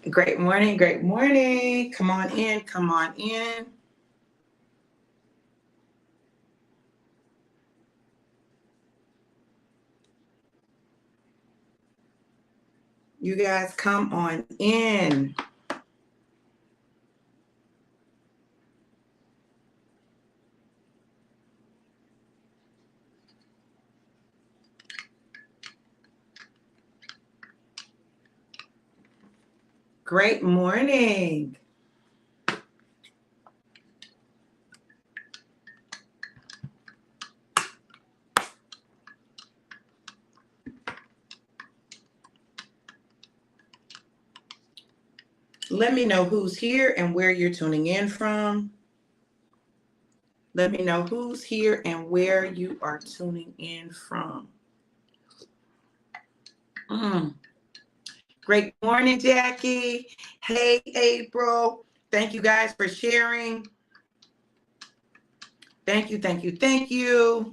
Great morning, great morning. Come on in, come on in. You guys come on in. Great morning. Let me know who's here and where you're tuning in from. Let me know who's here and where you are tuning in from. Great morning, Jackie. Hey, April. Thank you guys for sharing. Thank you, thank you, thank you.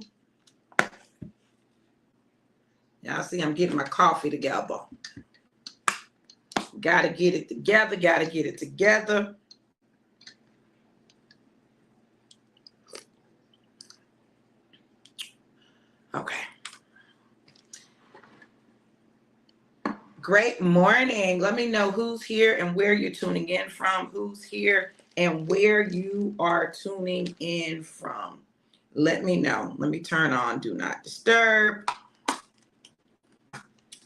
Y'all see I'm getting my coffee together. Gotta get it together, gotta get it together. Okay. Great morning. Let me know who's here and where you're tuning in from. Who's here and where you are tuning in from. Let me know. Let me turn on Do Not Disturb.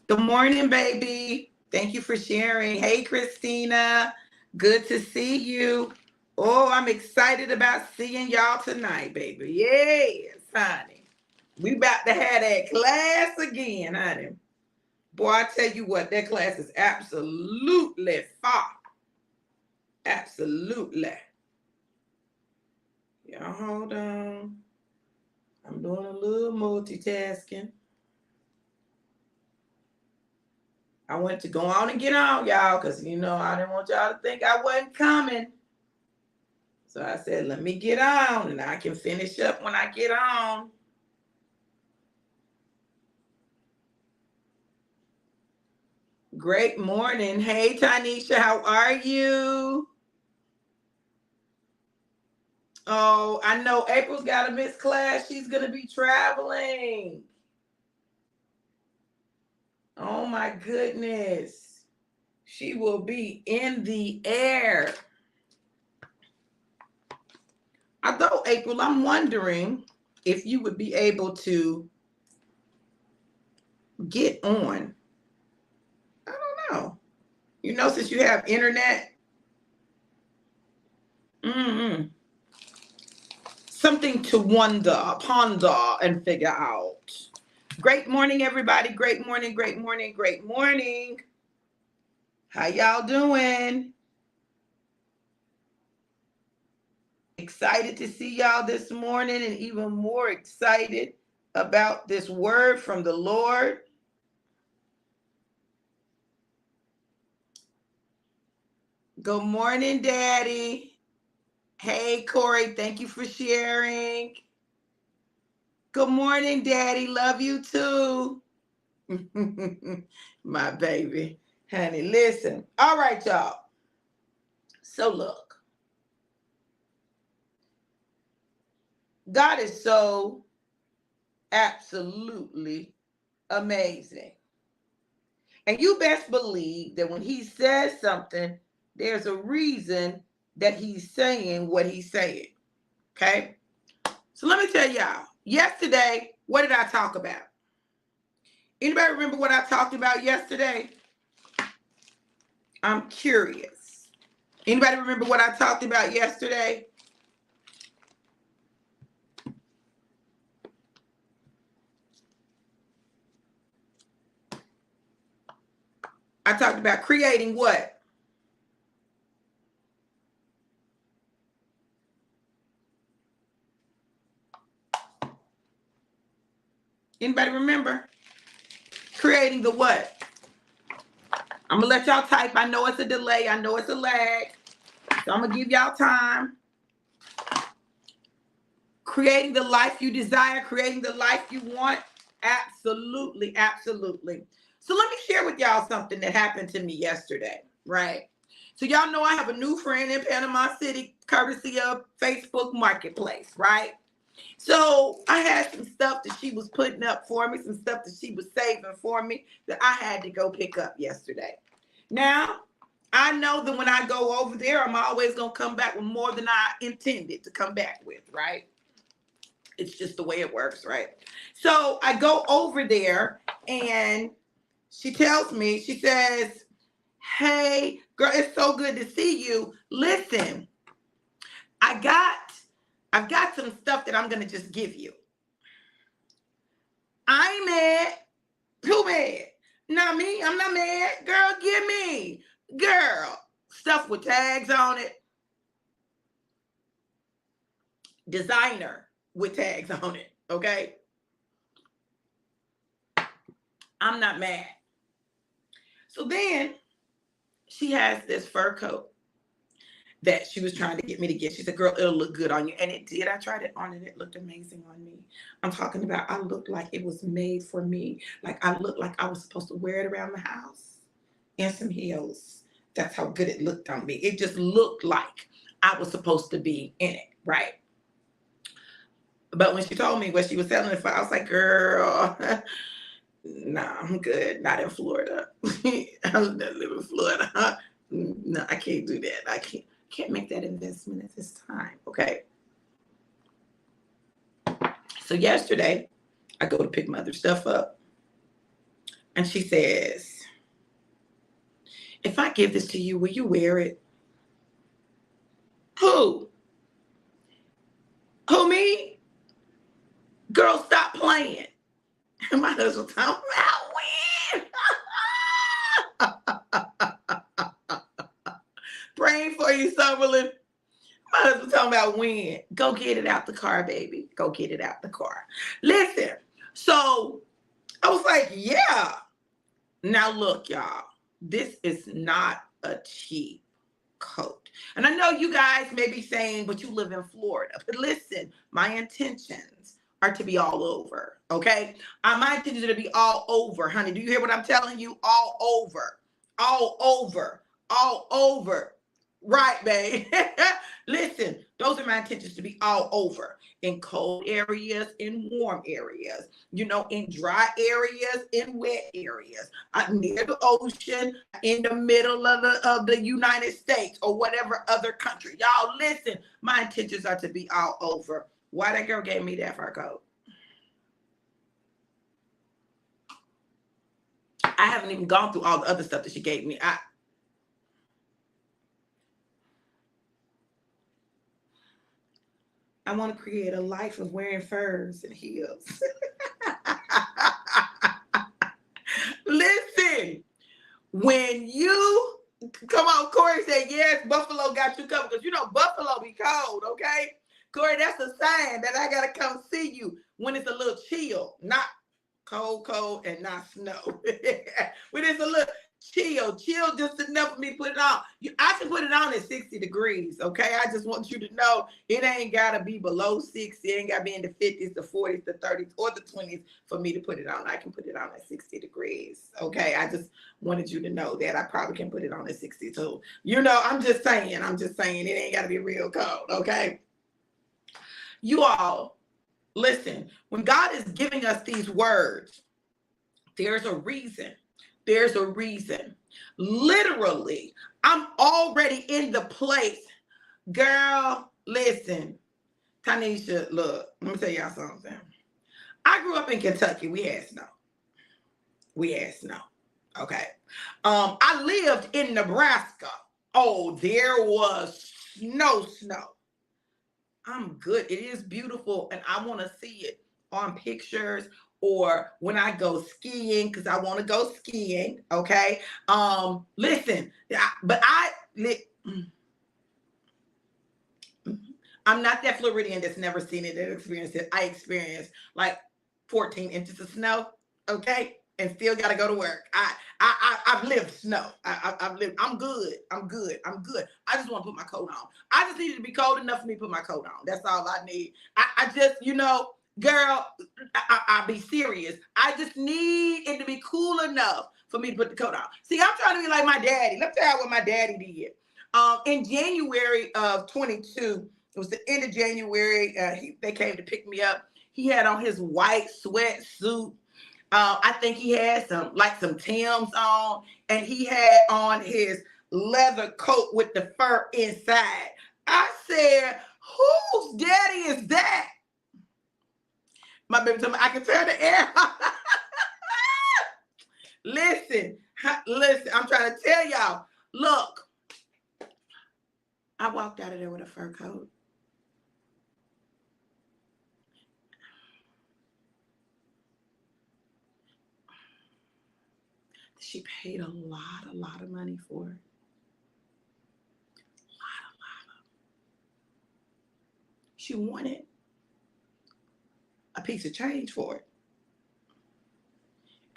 Good morning, baby. Thank you for sharing. Hey, Christina. Good to see you. Oh, I'm excited about seeing y'all tonight, baby. Yes, honey. We about to have that class again, honey. Boy, I tell you what, that class is absolutely fire. Absolutely. Y'all hold on. I'm doing a little multitasking. I went to go on and get on, y'all, because, you know, I didn't want y'all to think I wasn't coming. So I said, let me get on, and I can finish up when I get on. Great morning. Hey, Tanisha, how are you? Oh, I know April's got to miss class. She's going to be traveling. Oh, my goodness. She will be in the air. Although, April, I'm wondering if you would be able to get on. I don't know. You know, since you have internet. Something to wonder, ponder, and figure out. Great morning, everybody. Great morning, great morning, great morning. How y'all doing? Excited to see y'all this morning, and even more excited about this word from the Lord. Good morning, Daddy. Hey, Corey, thank you for sharing. Good morning, Daddy. Love you too. My baby. Honey, listen. All right, y'all. So look. God is so absolutely amazing. And you best believe that when he says something, there's a reason that he's saying what he's saying. Okay? So let me tell y'all. Yesterday, what did I talk about? Anybody remember what I talked about yesterday? I'm curious. Anybody remember what I talked about yesterday? I talked about creating what? Anybody remember? Creating the what? I'm going to let y'all type. I know it's a delay. I know it's a lag. So I'm going to give y'all time. Creating the life you desire, creating the life you want. Absolutely, absolutely. So let me share with y'all something that happened to me yesterday, right? So y'all know I have a new friend in Panama City, courtesy of Facebook Marketplace, right? So I had some stuff that she was putting up for me, some stuff that she was saving for me that I had to go pick up yesterday. Now, I know that when I go over there, I'm always going to come back with more than I intended to come back with, right? It's just the way it works, right? So I go over there and she tells me, she says, hey, girl, it's so good to see you. Listen, I've got some stuff that I'm going to just give you. I ain't mad. Who mad? Not me. I'm not mad. Girl, give me. Girl, stuff with tags on it. Designer with tags on it. Okay? I'm not mad. So then she has this fur coat that she was trying to get me to get. She said, girl, it'll look good on you. And it did. I tried it on and it looked amazing on me. I'm talking about I looked like it was made for me. Like I looked like I was supposed to wear it around the house and some heels. That's how good it looked on me. It just looked like I was supposed to be in it, right? But when she told me what she was selling it for, I was like, girl, nah, I'm good. Not in Florida. I don't live in Florida. No, I can't do that. I can't make that investment at this time. Okay. So yesterday, I go to pick my other stuff up. And she says, if I give this to you, will you wear it? Who? Who, me? Girl, stop playing. And my husband talking about when. Praying for you, Summerlin. My husband talking about when. Go get it out the car, baby. Go get it out the car. Listen, so I was like, yeah. Now look, y'all. This is not a cheap coat. And I know you guys may be saying, but you live in Florida. But listen, my intentions are to be all over, okay? My intentions are to be all over, honey. Do you hear what I'm telling you? All over. All over. All over. Right, babe. Listen, those are my intentions to be all over. In cold areas, in warm areas, you know, in dry areas, in wet areas, near the ocean, in the middle of the United States or whatever other country. Y'all listen, my intentions are to be all over. Why that girl gave me that fur coat? I haven't even gone through all the other stuff that she gave me. I want to create a life of wearing furs and heels. Listen, when you, come on, Corey said, yes, Buffalo got you covered. Because you know, Buffalo be cold, okay? Corey, that's a sign that I got to come see you when it's a little chill, not cold, and not snow. When it's a little chill just enough for me to put it on. I can put it on at 60 degrees, okay? I just want you to know it ain't got to be below 60. It ain't got to be in the 50s, the 40s, the 30s, or the 20s for me to put it on. I can put it on at 60 degrees, okay? I just wanted you to know that I probably can put it on at 62. You know, I'm just saying it ain't got to be real cold, okay? You all, listen, when God is giving us these words, there's a reason. There's a reason. Literally, I'm already in the place. Girl, listen. Tanisha, look, let me tell y'all something. I grew up in Kentucky. We had snow. Okay. I lived in Nebraska. Oh, there was snow. I'm good. It is beautiful, and I want to see it on pictures or when I go skiing, because I want to go skiing. Okay. Listen, I'm not that Floridian that's never seen it and experienced it. I experienced like 14 inches of snow. Okay. And still got to go to work. I've lived snow. I've lived. I'm good. I just want to put my coat on. I just needed to be cold enough for me to put my coat on. That's all I need. I just, you know, girl, I'll be serious. I just need it to be cool enough for me to put the coat on. See, I'm trying to be like my daddy. Let me tell you what my daddy did. In January of 22, it was the end of January. They came to pick me up. He had on his white sweatsuit. I think he had some Timbs on, and he had on his leather coat with the fur inside. I said, "Whose daddy is that?" My baby told me I can turn the air. Listen, I'm trying to tell y'all. Look, I walked out of there with a fur coat. She paid a lot of money for it. A lot. She wanted a piece of change for it.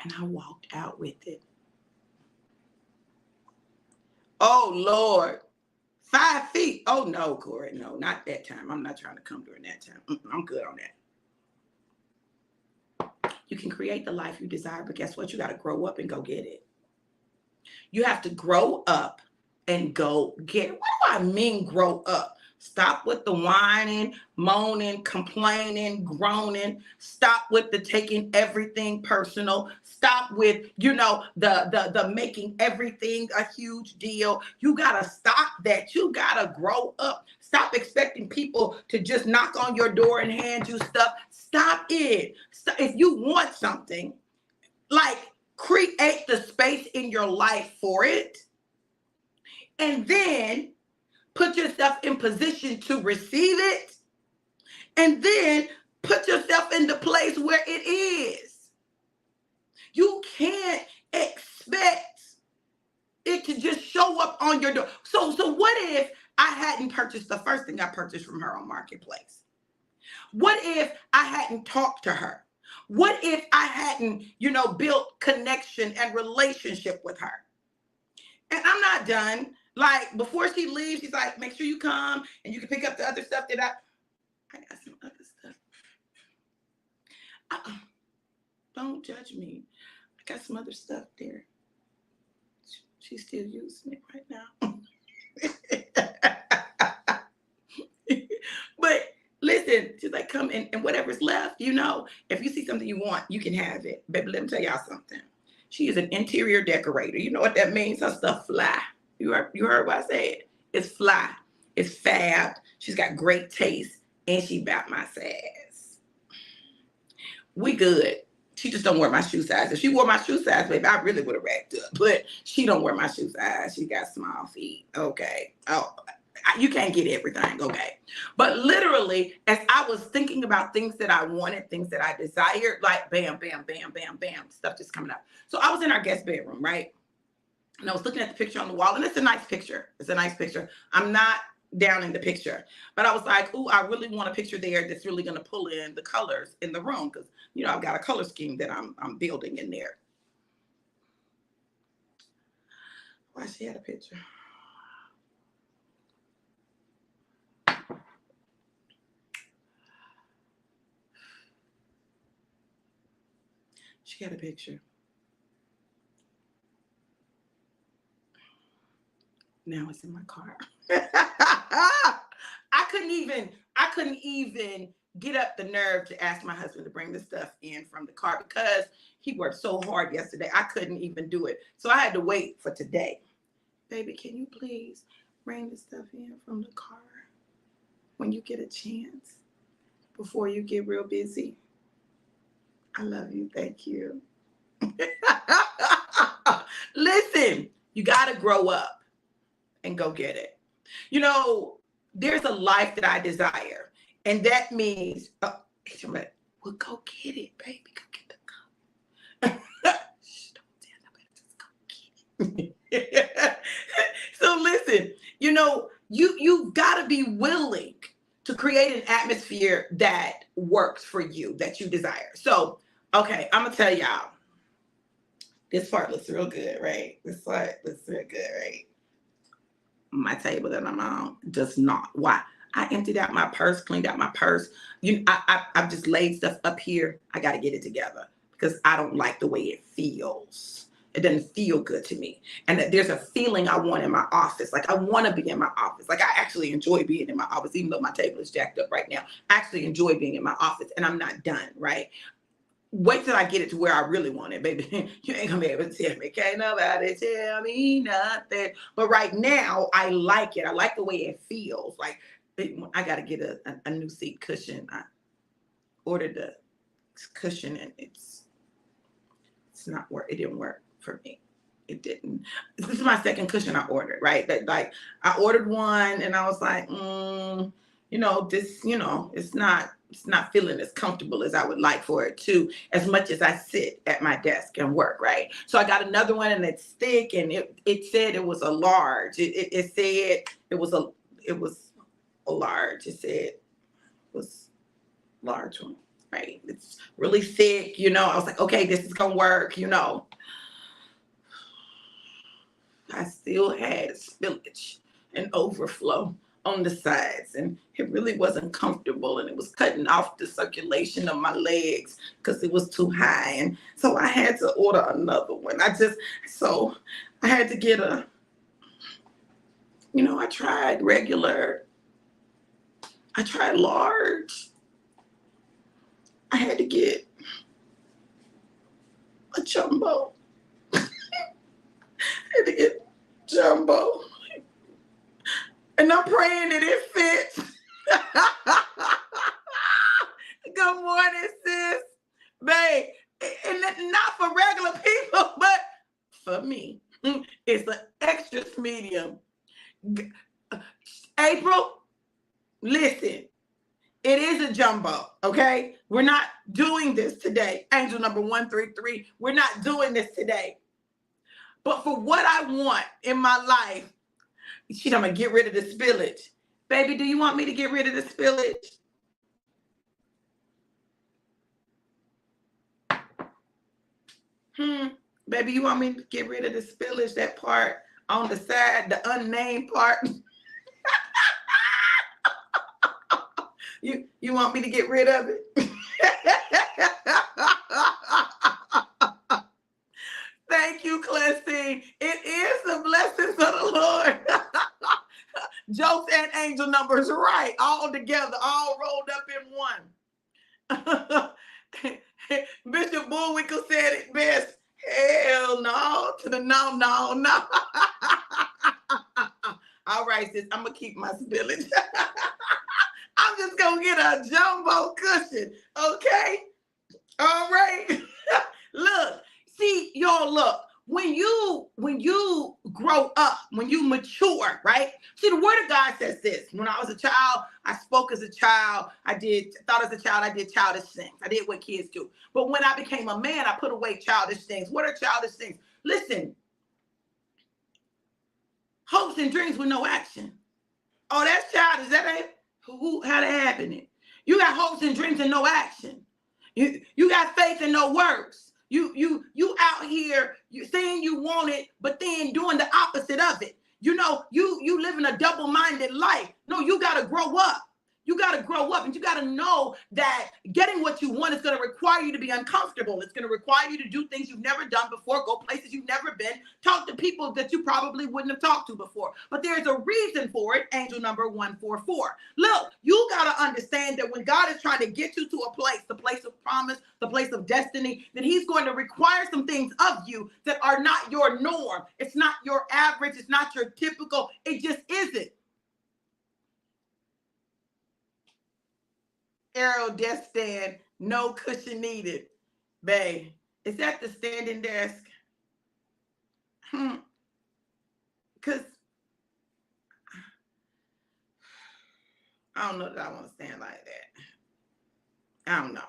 And I walked out with it. Oh, Lord. 5 feet. Oh, no, Corey. No, not that time. I'm not trying to come during that time. I'm good on that. You can create the life you desire, but guess what? You got to grow up and go get it. You have to grow up and go get it. What do I mean grow up? Stop with the whining, moaning, complaining, groaning. Stop with the taking everything personal. Stop with, the making everything a huge deal. You got to stop that. You got to grow up. Stop expecting people to just knock on your door and hand you stuff. Stop it. If you want something, create the space in your life for it. And then put yourself in position to receive it, and then put yourself in the place where it is. You can't expect it to just show up on your door. So what if I hadn't purchased the first thing I purchased from her on Marketplace? What if I hadn't talked to her? What if I hadn't, built connection and relationship with her? And I'm not done. Before she leaves, she's like, make sure you come and you can pick up the other stuff that I got some other stuff. Don't judge me. I got some other stuff there. She's still using it right now. But listen, she's like, come and whatever's left, if you see something you want, you can have it. Baby, let me tell y'all something. She is an interior decorator. You know what that means? Her stuff fly. You heard what I said? It's fly. It's fab. She's got great taste, and she about my size. We good. She just don't wear my shoe size. If she wore my shoe size, baby, I really would have racked up. But she don't wear my shoe size. She got small feet. Okay. Oh, you can't get everything. Okay. But literally, as I was thinking about things that I wanted, things that I desired, bam, bam, bam, bam, bam, stuff just coming up. So I was in our guest bedroom, right? And I was looking at the picture on the wall, and it's a nice picture. It's a nice picture. I'm not down in the picture, but I was like, ooh, I really want a picture there that's really going to pull in the colors in the room, because I've got a color scheme that I'm building in there. Why she had a picture? She had a picture. Now it's in my car. I couldn't even get up the nerve to ask my husband to bring the stuff in from the car, because he worked so hard yesterday. I couldn't even do it. So I had to wait for today. Baby, can you please bring the stuff in from the car when you get a chance before you get real busy? I love you. Thank you. Listen, you got to grow up and go get it. There's a life that I desire, and that means, well, go get it, baby. Go get the cup. Shh, don't tell nobody, just go get it. So listen, you've got to be willing to create an atmosphere that works for you, that you desire. So, okay, I'm gonna tell y'all. This part looks real good, right? This part looks real good, right? My table that I'm on does not. Why? I emptied out my purse, cleaned out my purse. I've just laid stuff up here. I got to get it together because I don't like the way it feels. It doesn't feel good to me. And that there's a feeling I want in my office. Like I want to be in my office. Like I actually enjoy being in my office, even though my table is jacked up right now. I actually enjoy being in my office and I'm not done, right? Wait till I get it to where I really want it, baby. You ain't gonna be able to tell me. Can't nobody tell me nothing. But right now, I like it. I like the way it feels. Like I got to get a new seat cushion. I ordered the cushion and it's not work. It didn't work for me. It didn't. This is my second cushion I ordered, right? That like I ordered one and I was like, this, it's not feeling as comfortable as I would like for it to, as much as I sit at my desk and work, right? So I got another one and it's thick and it said it was a large. It said it was a large. It said it was large one, right? It's really thick, I was like, okay, this is gonna work, I still had spillage and overflow on the sides and it really wasn't comfortable and it was cutting off the circulation of my legs because it was too high. And so I had to order another one. I had to get I tried regular. I tried large. I had to get a jumbo. I had to get jumbo. And I'm praying that it fits. Good morning, sis. Babe, and not for regular people, but for me. It's an extra medium. April, listen. It is a jumbo, okay? We're not doing this today. Angel number 133, we're not doing this today. But for what I want in my life, I'm gonna get rid of the spillage. Baby, do you want me to get rid of the spillage? Baby, you want me to get rid of the spillage, that part on the side, the unnamed part? You want me to get rid of it? Thank you, Clestine. It is the blessings of the Lord. Jokes and angel numbers, right? All together, all rolled up in one. Bishop Bullwinkle said it best. Hell no to the no. All right, sis, I'm going to keep my spillage. I'm just going to get a jumbo cushion, okay? All right. Look, see, y'all, look. When you grow up, when you mature, right? See, the word of God says this. When I was a child, I spoke as a child. I did childish things. I did what kids do. But when I became a man, I put away childish things. What are childish things? Listen, hopes and dreams with no action. Oh, that's childish. That ain't how that happening. You got hopes and dreams and no action. You got faith and no works. You out here, you saying you want it, but then doing the opposite of it. You living a double-minded life. No, you got to grow up. You got to grow up and you got to know that getting what you want is going to require you to be uncomfortable. It's going to require you to do things you've never done before, go places you've never been, talk to people that you probably wouldn't have talked to before. But there's a reason for it, angel number 144. Look, you got to understand that when God is trying to get you to a place, the place of promise, the place of destiny, that he's going to require some things of you that are not your norm. It's not your average. It's not your typical. It just isn't. Arrow desk stand, no cushion needed. Babe, is that the standing desk? Because I don't know that I want to stand like that. I don't know.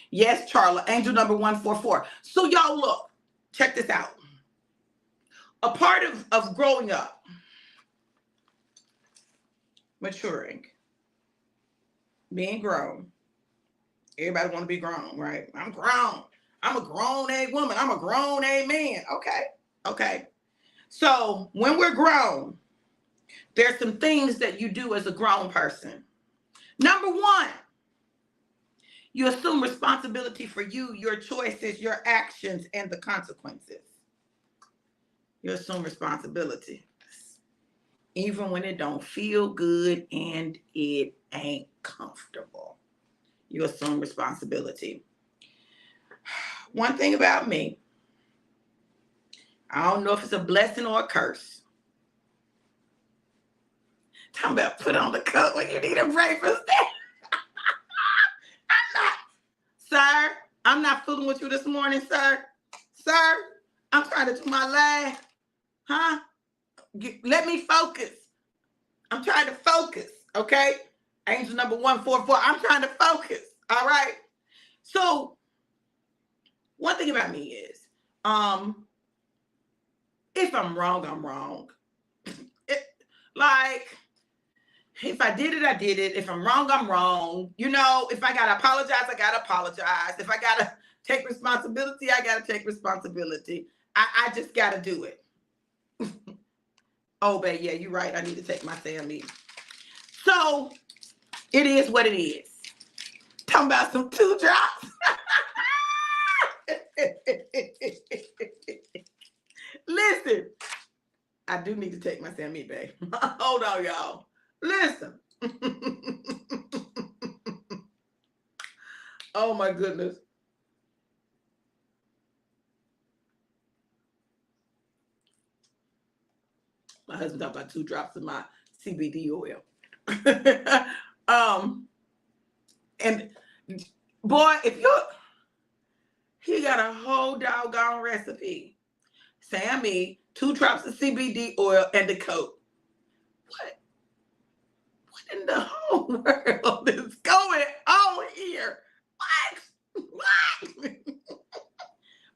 Yes, Charla, angel number 144. So y'all look, check this out. A part of growing up, maturing, being grown. Everybody want to be grown, right? I'm grown. I'm a grown A woman. I'm a grown A man. Okay. So when we're grown, there's some things that you do as a grown person. Number one, you assume responsibility for you, your choices, your actions, and the consequences. You assume responsibility. Even when it don't feel good and it ain't comfortable. You assume responsibility. One thing about me, I don't know if it's a blessing or a curse. Talking about put on the coat when you need a breakfast. Sir, I'm not fooling with you this morning, sir. Sir, I'm trying to do my last. Huh? Let me focus. I'm trying to focus, okay? Angel number 144, I'm trying to focus, all right? So, one thing about me is, if I'm wrong, I'm wrong. If I did it, I did it. If I'm wrong, I'm wrong. You know, if I got to apologize, I got to apologize. If I got to take responsibility, I got to take responsibility. I just got to do it. Oh, babe, yeah, you're right. I need to take my family. So, it is what it is. Talking about some 2 drops. Listen, I do need to take my Sammy, babe. Hold on, y'all. Listen. Oh my goodness. My husband talked about 2 drops of my CBD oil. And boy, he got a whole doggone recipe. Sammy, 2 drops of CBD oil and the coat. What in the whole world is going on here? What?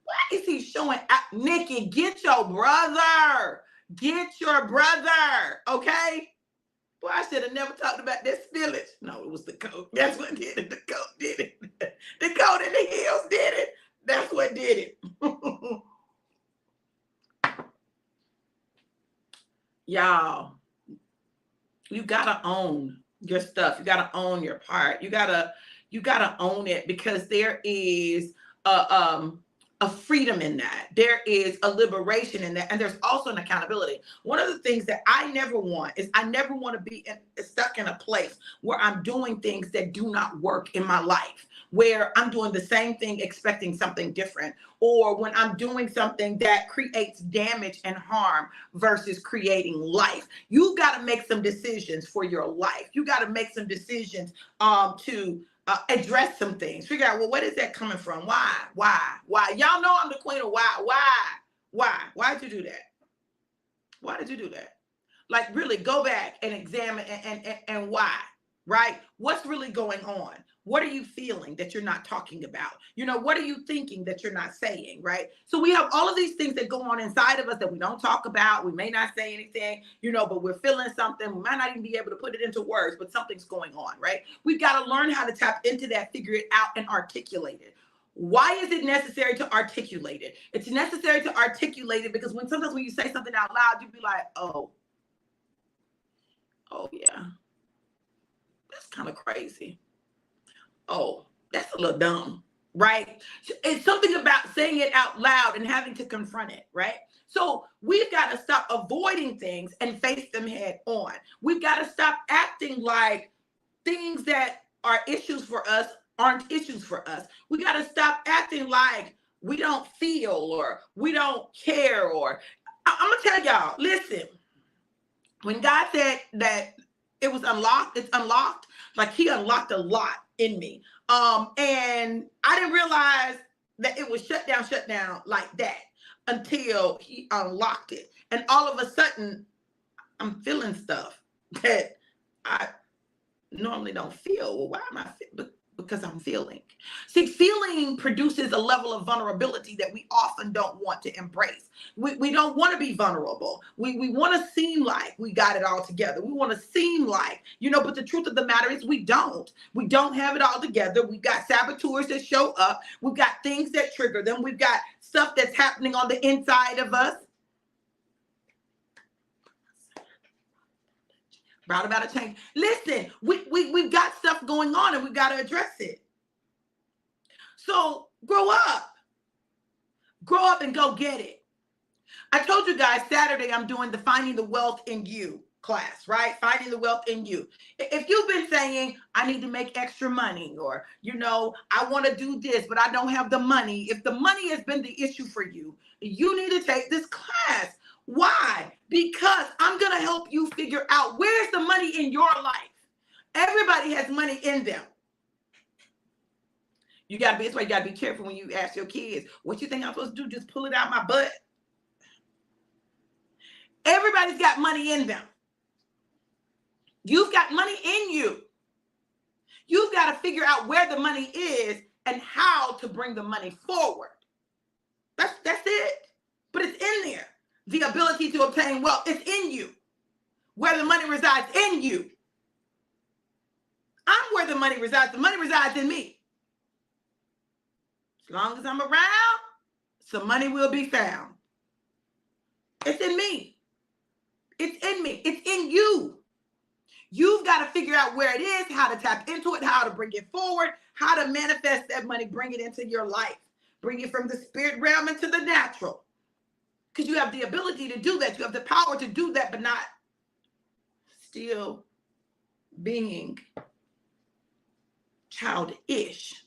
Why is he showing out? Nikki, get your brother. Get your brother. Okay? Boy, I should have never talked about this spillage. No, it was the coat. That's what did it. The coat did it. The coat and the heels did it. That's what did it. Y'all, you gotta own your stuff. You gotta own your part. You gotta own it, because there is a freedom in that. There is a liberation in that. And there's also an accountability. One of the things that I never want is I never want to be stuck in a place where I'm doing things that do not work in my life, where I'm doing the same thing expecting something different, or when I'm doing something that creates damage and harm versus creating life. You got to make some decisions for your life. You got to make some decisions to address some things. Figure out, well, what is that coming from? Why? Y'all know I'm the queen of why? Why'd you do that? Why did you do that? Like, really go back and examine and why, right? What's really going on? What are you feeling that you're not talking about? You know, what are you thinking that you're not saying, right? So we have all of these things that go on inside of us that we don't talk about. We may not say anything, you know, but we're feeling something. We might not even be able to put it into words, but something's going on, right? We've got to learn how to tap into that, figure it out, and articulate it. Why is it necessary to articulate it? It's necessary to articulate it because sometimes when you say something out loud, you'd be like, oh yeah, that's kind of crazy. Oh, that's a little dumb, right? It's something about saying it out loud and having to confront it, right? So we've got to stop avoiding things and face them head on. We've got to stop acting like things that are issues for us aren't issues for us. We got to stop acting like we don't feel or we don't care. Or I'm going to tell y'all, listen, when God said that it was unlocked, it's unlocked, like he unlocked a lot in me. And I didn't realize that it was shut down like that until he unlocked it. And all of a sudden, I'm feeling stuff that I normally don't feel. Well, why am I feeling? Because I'm feeling. See, feeling produces a level of vulnerability that we often don't want to embrace. We don't want to be vulnerable. We want to seem like we got it all together. We want to seem like, you know, but the truth of the matter is we don't. We don't have it all together. We've got saboteurs that show up. We've got things that trigger them. We've got stuff that's happening on the inside of us. Brought about a change. Listen, we've got stuff going on and we've got to address it. So grow up and go get it. I told you guys Saturday I'm doing the Finding the Wealth in You class, right? Finding the Wealth in You. If you've been saying, I need to make extra money, or, I want to do this, but I don't have the money. If the money has been the issue for you, you need to take this class. Why? Because I'm going to help you figure out where's the money in your life. Everybody has money in them. That's why you got to be careful when you ask your kids, what you think I'm supposed to do? Just pull it out my butt? Everybody's got money in them. You've got money in you. You've got to figure out where the money is and how to bring the money forward. That's it. But it's in there. The ability to obtain wealth is in you. Where the money resides in you. I'm where the money resides. The money resides in me. As long as I'm around, some money will be found. It's in me. It's in me. It's in you. You've got to figure out where it is, how to tap into it, how to bring it forward, how to manifest that money, bring it into your life, bring it from the spirit realm into the natural. Because you have the ability to do that. You have the power to do that, but not still being childish.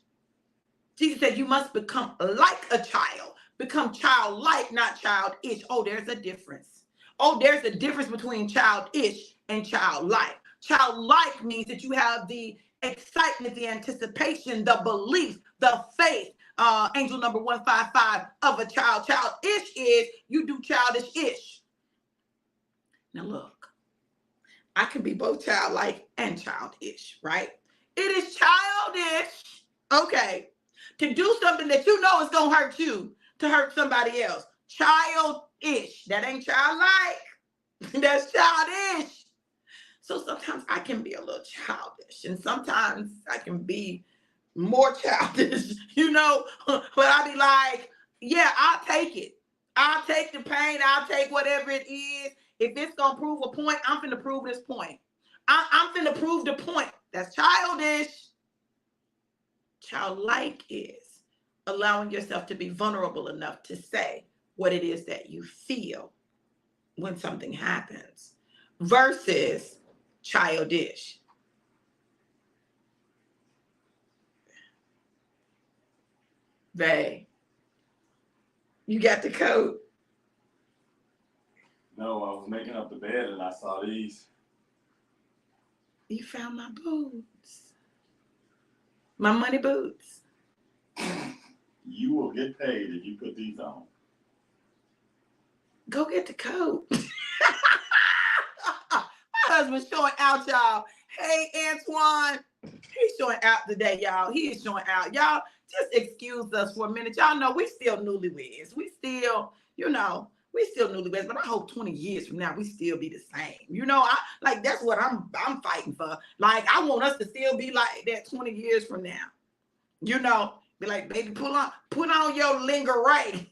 Jesus said you must become like a child. Become childlike, not childish. Oh, there's a difference. Oh, there's a difference between childish and childlike. Childlike means that you have the excitement, the anticipation, the belief, the faith. Angel number 155 of a child. Childish is you do childish-ish. Now look, I can be both childlike and childish, right? It is childish, okay, to do something that you know is going to hurt you, to hurt somebody else. Childish. That ain't childlike. That's childish. So sometimes I can be a little childish, and sometimes I can be more childish, but I'll be like, yeah, I'll take it. I'll take the pain. I'll take whatever it is. If it's going to prove a point, I'm finna prove this point. I'm finna prove the point. That's childish. Childlike is allowing yourself to be vulnerable enough to say what it is that you feel when something happens versus childish. Bae, you got the coat? No, I was making up the bed and I saw these. You found my boots. My money boots. You will get paid if you put these on. Go get the coat. My husband's showing out, y'all. Hey, Antoine. He's showing out today, y'all. He is showing out. Y'all, just excuse us for a minute. Y'all know we still newlyweds. We still, we still newlyweds, but I hope 20 years from now we still be the same. That's what I'm fighting for. Like, I want us to still be like that 20 years from now. Be like, baby, put on your lingerie.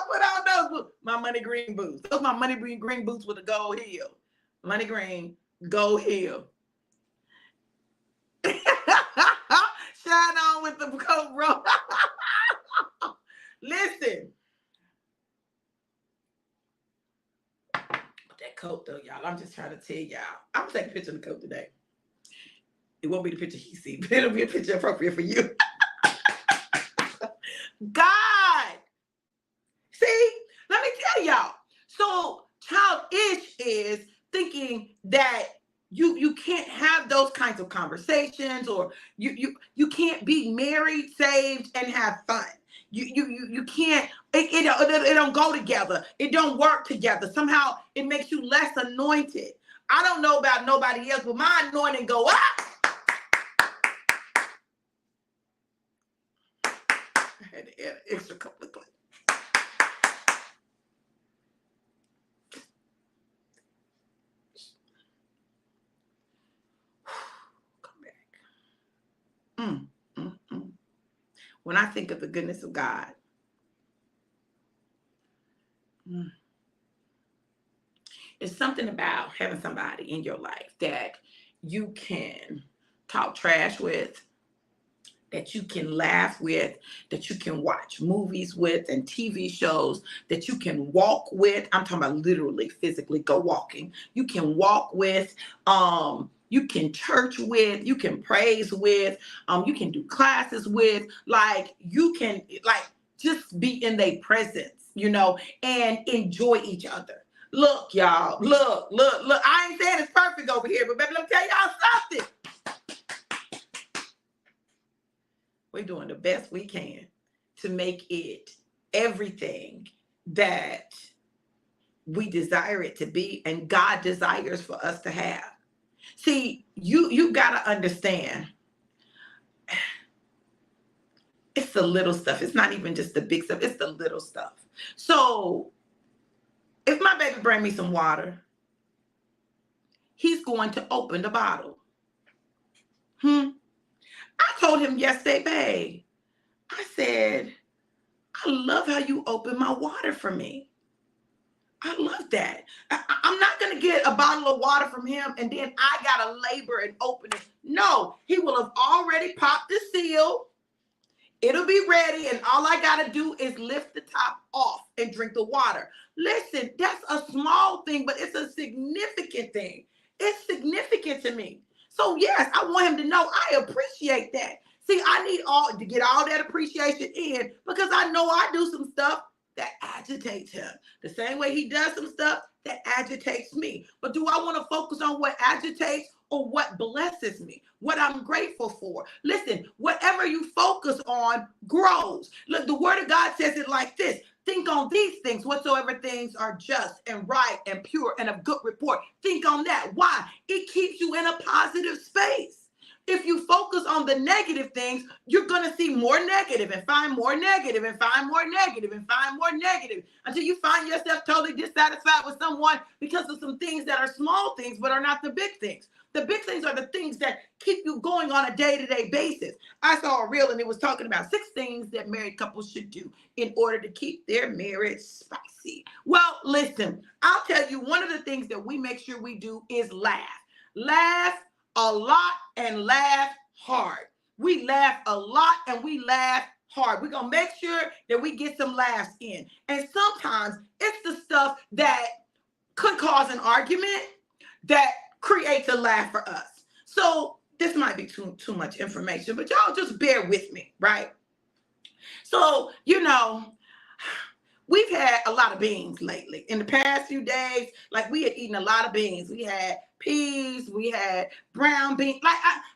Put on those boots. My money green boots. Those my money green boots with a gold heel. Money green, gold heel. Shine on with the coat, bro. Listen. That coat, though, y'all. I'm just trying to tell y'all. I'm going to take a picture of the coat today. It won't be the picture he sees, but it'll be a picture appropriate for you. God. See, let me tell y'all. So childish is thinking that you can't have those kinds of conversations, or you can't be married, saved, and have fun. You can't. It don't go together. It don't work together. Somehow it makes you less anointed. I don't know about nobody else, but my anointing go up. I had to add an extra couple of clicks. Come back. When I think of the goodness of God, it's something about having somebody in your life that you can talk trash with, that you can laugh with, that you can watch movies with and TV shows, that you can walk with. I'm talking about literally, physically go walking. You can walk with, you can church with, you can praise with, you can do classes with, like you can like just be in their presence, you know, and enjoy each other. Look, y'all, look. I ain't saying it's perfect over here, but baby, let me tell y'all something. We're doing the best we can to make it everything that we desire it to be and God desires for us to have. See, you got to understand, it's the little stuff. It's not even just the big stuff. It's the little stuff. So if my baby bring me some water, he's going to open the bottle. I told him yesterday, babe, I said, I love how you open my water for me. I love that. I'm not going to get a bottle of water from him and then I got to labor and open it. No, he will have already popped the seal. It'll be ready, and all I got to do is lift the top off and drink the water. Listen, that's a small thing, but it's a significant thing. It's significant to me. So, yes, I want him to know I appreciate that. See, I need to get all that appreciation in because I know I do some stuff that agitates him. The same way he does some stuff that agitates me. But do I want to focus on what agitates or what blesses me, what I'm grateful for? Listen, whatever you focus on grows. Look, the word of God says it like this. Think on these things, whatsoever things are just and right and pure and of good report. Think on that. Why? It keeps you in a positive space. If you focus on the negative things, you're going to see more negative and find more negative and find more negative and find more negative until you find yourself totally dissatisfied with someone because of some things that are small things but are not the big things. The big things are the things that keep you going on a day-to-day basis. I saw a reel and it was talking about 6 things that married couples should do in order to keep their marriage spicy. Well, listen, I'll tell you, one of the things that we make sure we do is laugh. Laugh a lot and laugh hard. We laugh a lot and we laugh hard. We're going to make sure that we get some laughs in. And sometimes it's the stuff that could cause an argument that creates a laugh for us. So this might be too much information, but y'all just bear with me, right? So, you know, we've had a lot of beans lately. In the past few days, like we had eaten a lot of beans. We had peas, we had brown beans.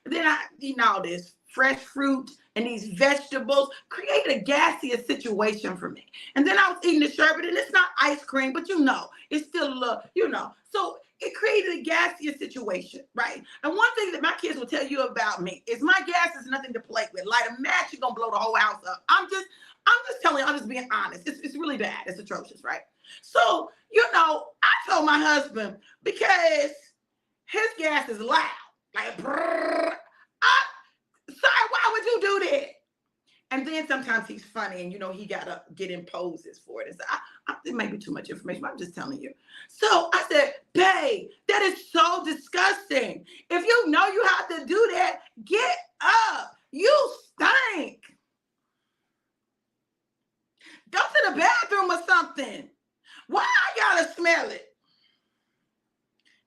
Then I eating all this fresh fruit and these vegetables created a gaseous situation for me. And then I was eating the sherbet, and it's not ice cream, but you know, it's still a little, you know. So it created a gaseous situation, right? And one thing that my kids will tell you about me is my gas is nothing to play with. Light a match, you're gonna blow the whole house up. I'm just telling you, I'm just being honest. It's really bad. It's atrocious, right? So, you know, I told my husband, because his gas is loud, like, brrr, sorry, why would you do that? And then sometimes he's funny and, you know, he got to get in poses for it. And so it may be too much information, but I'm just telling you. So I said, babe, that is so disgusting. If you know you have to do that, get up. You stink. Go to the bathroom or something. Why I gotta smell it?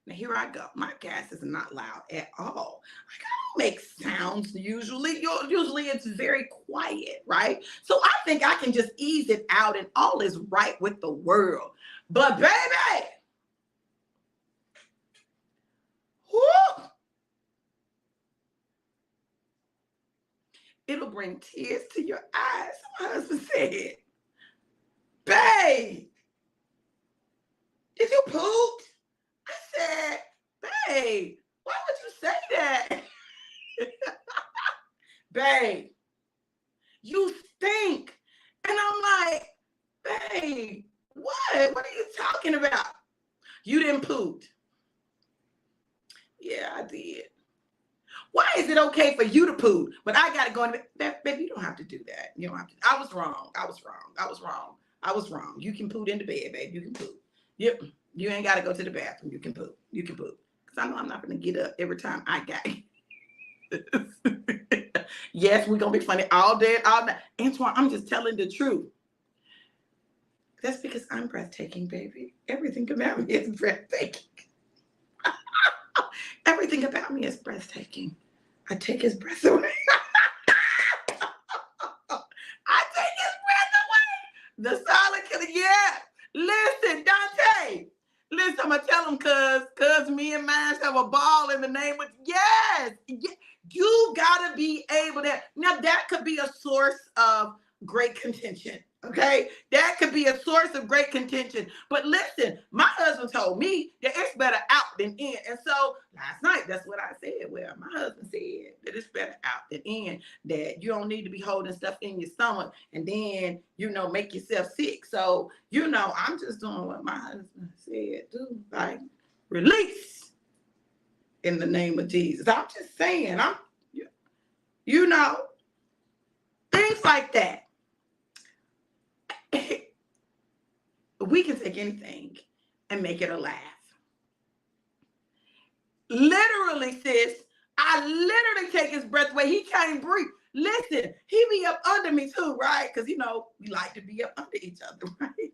Now here I go. My gas is not loud at all. I don't make sounds usually. Usually it's very quiet, right? So I think I can just ease it out and all is right with the world. But baby, whoo, it'll bring tears to your eyes. My husband said, babe, did you poop? I said, babe, why would you say that? Babe, you stink. And I'm like, babe, what? What are you talking about? You didn't poop. Yeah, I did. Why is it okay for you to poop, but I got to go in the baby, you don't have to do that. You don't have to. I was wrong. You can poop in the bed, babe. You can poop. You ain't got to go to the bathroom. You can poop. Because I know I'm not going to get up every time I got it. Yes, we're going to be funny all day, all night. Antoine, I'm just telling the truth. That's because I'm breathtaking, baby. Everything about me is breathtaking. Everything about me is breathtaking. I take his breath away. I take his breath away. The silent killer, yeah. Listen, Dante. Listen, I'm going to tell him cuz me and mine have a ball in the name of, yes. You got to be able to, now that could be a source of great contention. Okay, that could be a source of great contention. But listen, my husband told me that it's better out than in. And so last night, that's what I said. Well, my husband said that it's better out than in, that you don't need to be holding stuff in your stomach and then, make yourself sick. So, I'm just doing what my husband said, do, like release in the name of Jesus. I'm just saying, things like that. We can take anything and make it a laugh. Literally, sis, I literally take his breath away. He can't breathe. Listen, he be up under me too, right? Because, we like to be up under each other, right? We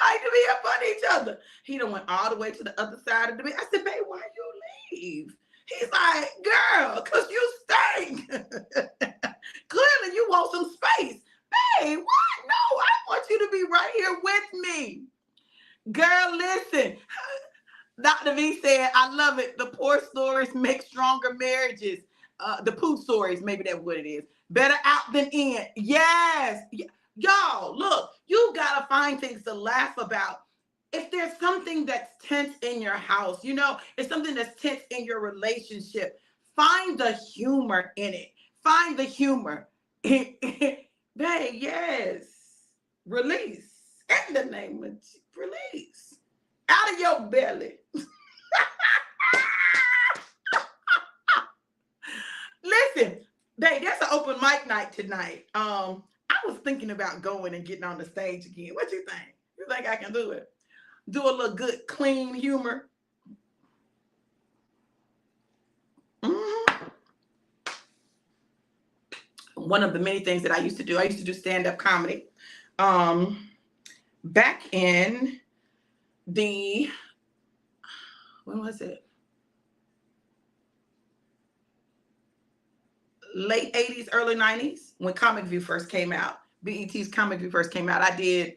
like to be up under each other. He done went all the way to the other side of the bed. I said, babe, why you leave? He's like, girl, because you stink. Clearly, you want some space. Hey, what? No, I want you to be right here with me. Girl, listen. Dr. V said, I love it. The poor stories make stronger marriages. The poo stories, maybe that's what it is. Better out than in. Yes. Y'all, look, you got to find things to laugh about. If there's something that's tense in your house, it's something that's tense in your relationship, find the humor in it. Find the humor. Babe, yes. Release. In the name of Jesus. Release. Out of your belly. Listen, babe, that's an open mic night tonight. I was thinking about going and getting on the stage again. What you think? You think I can do it? Do a little good, clean humor? Mm-hmm. One of the many things that I used to do stand-up comedy. Back in the, when was it? Late 80s, early 90s, when Comic View first came out. BET's Comic View first came out. I did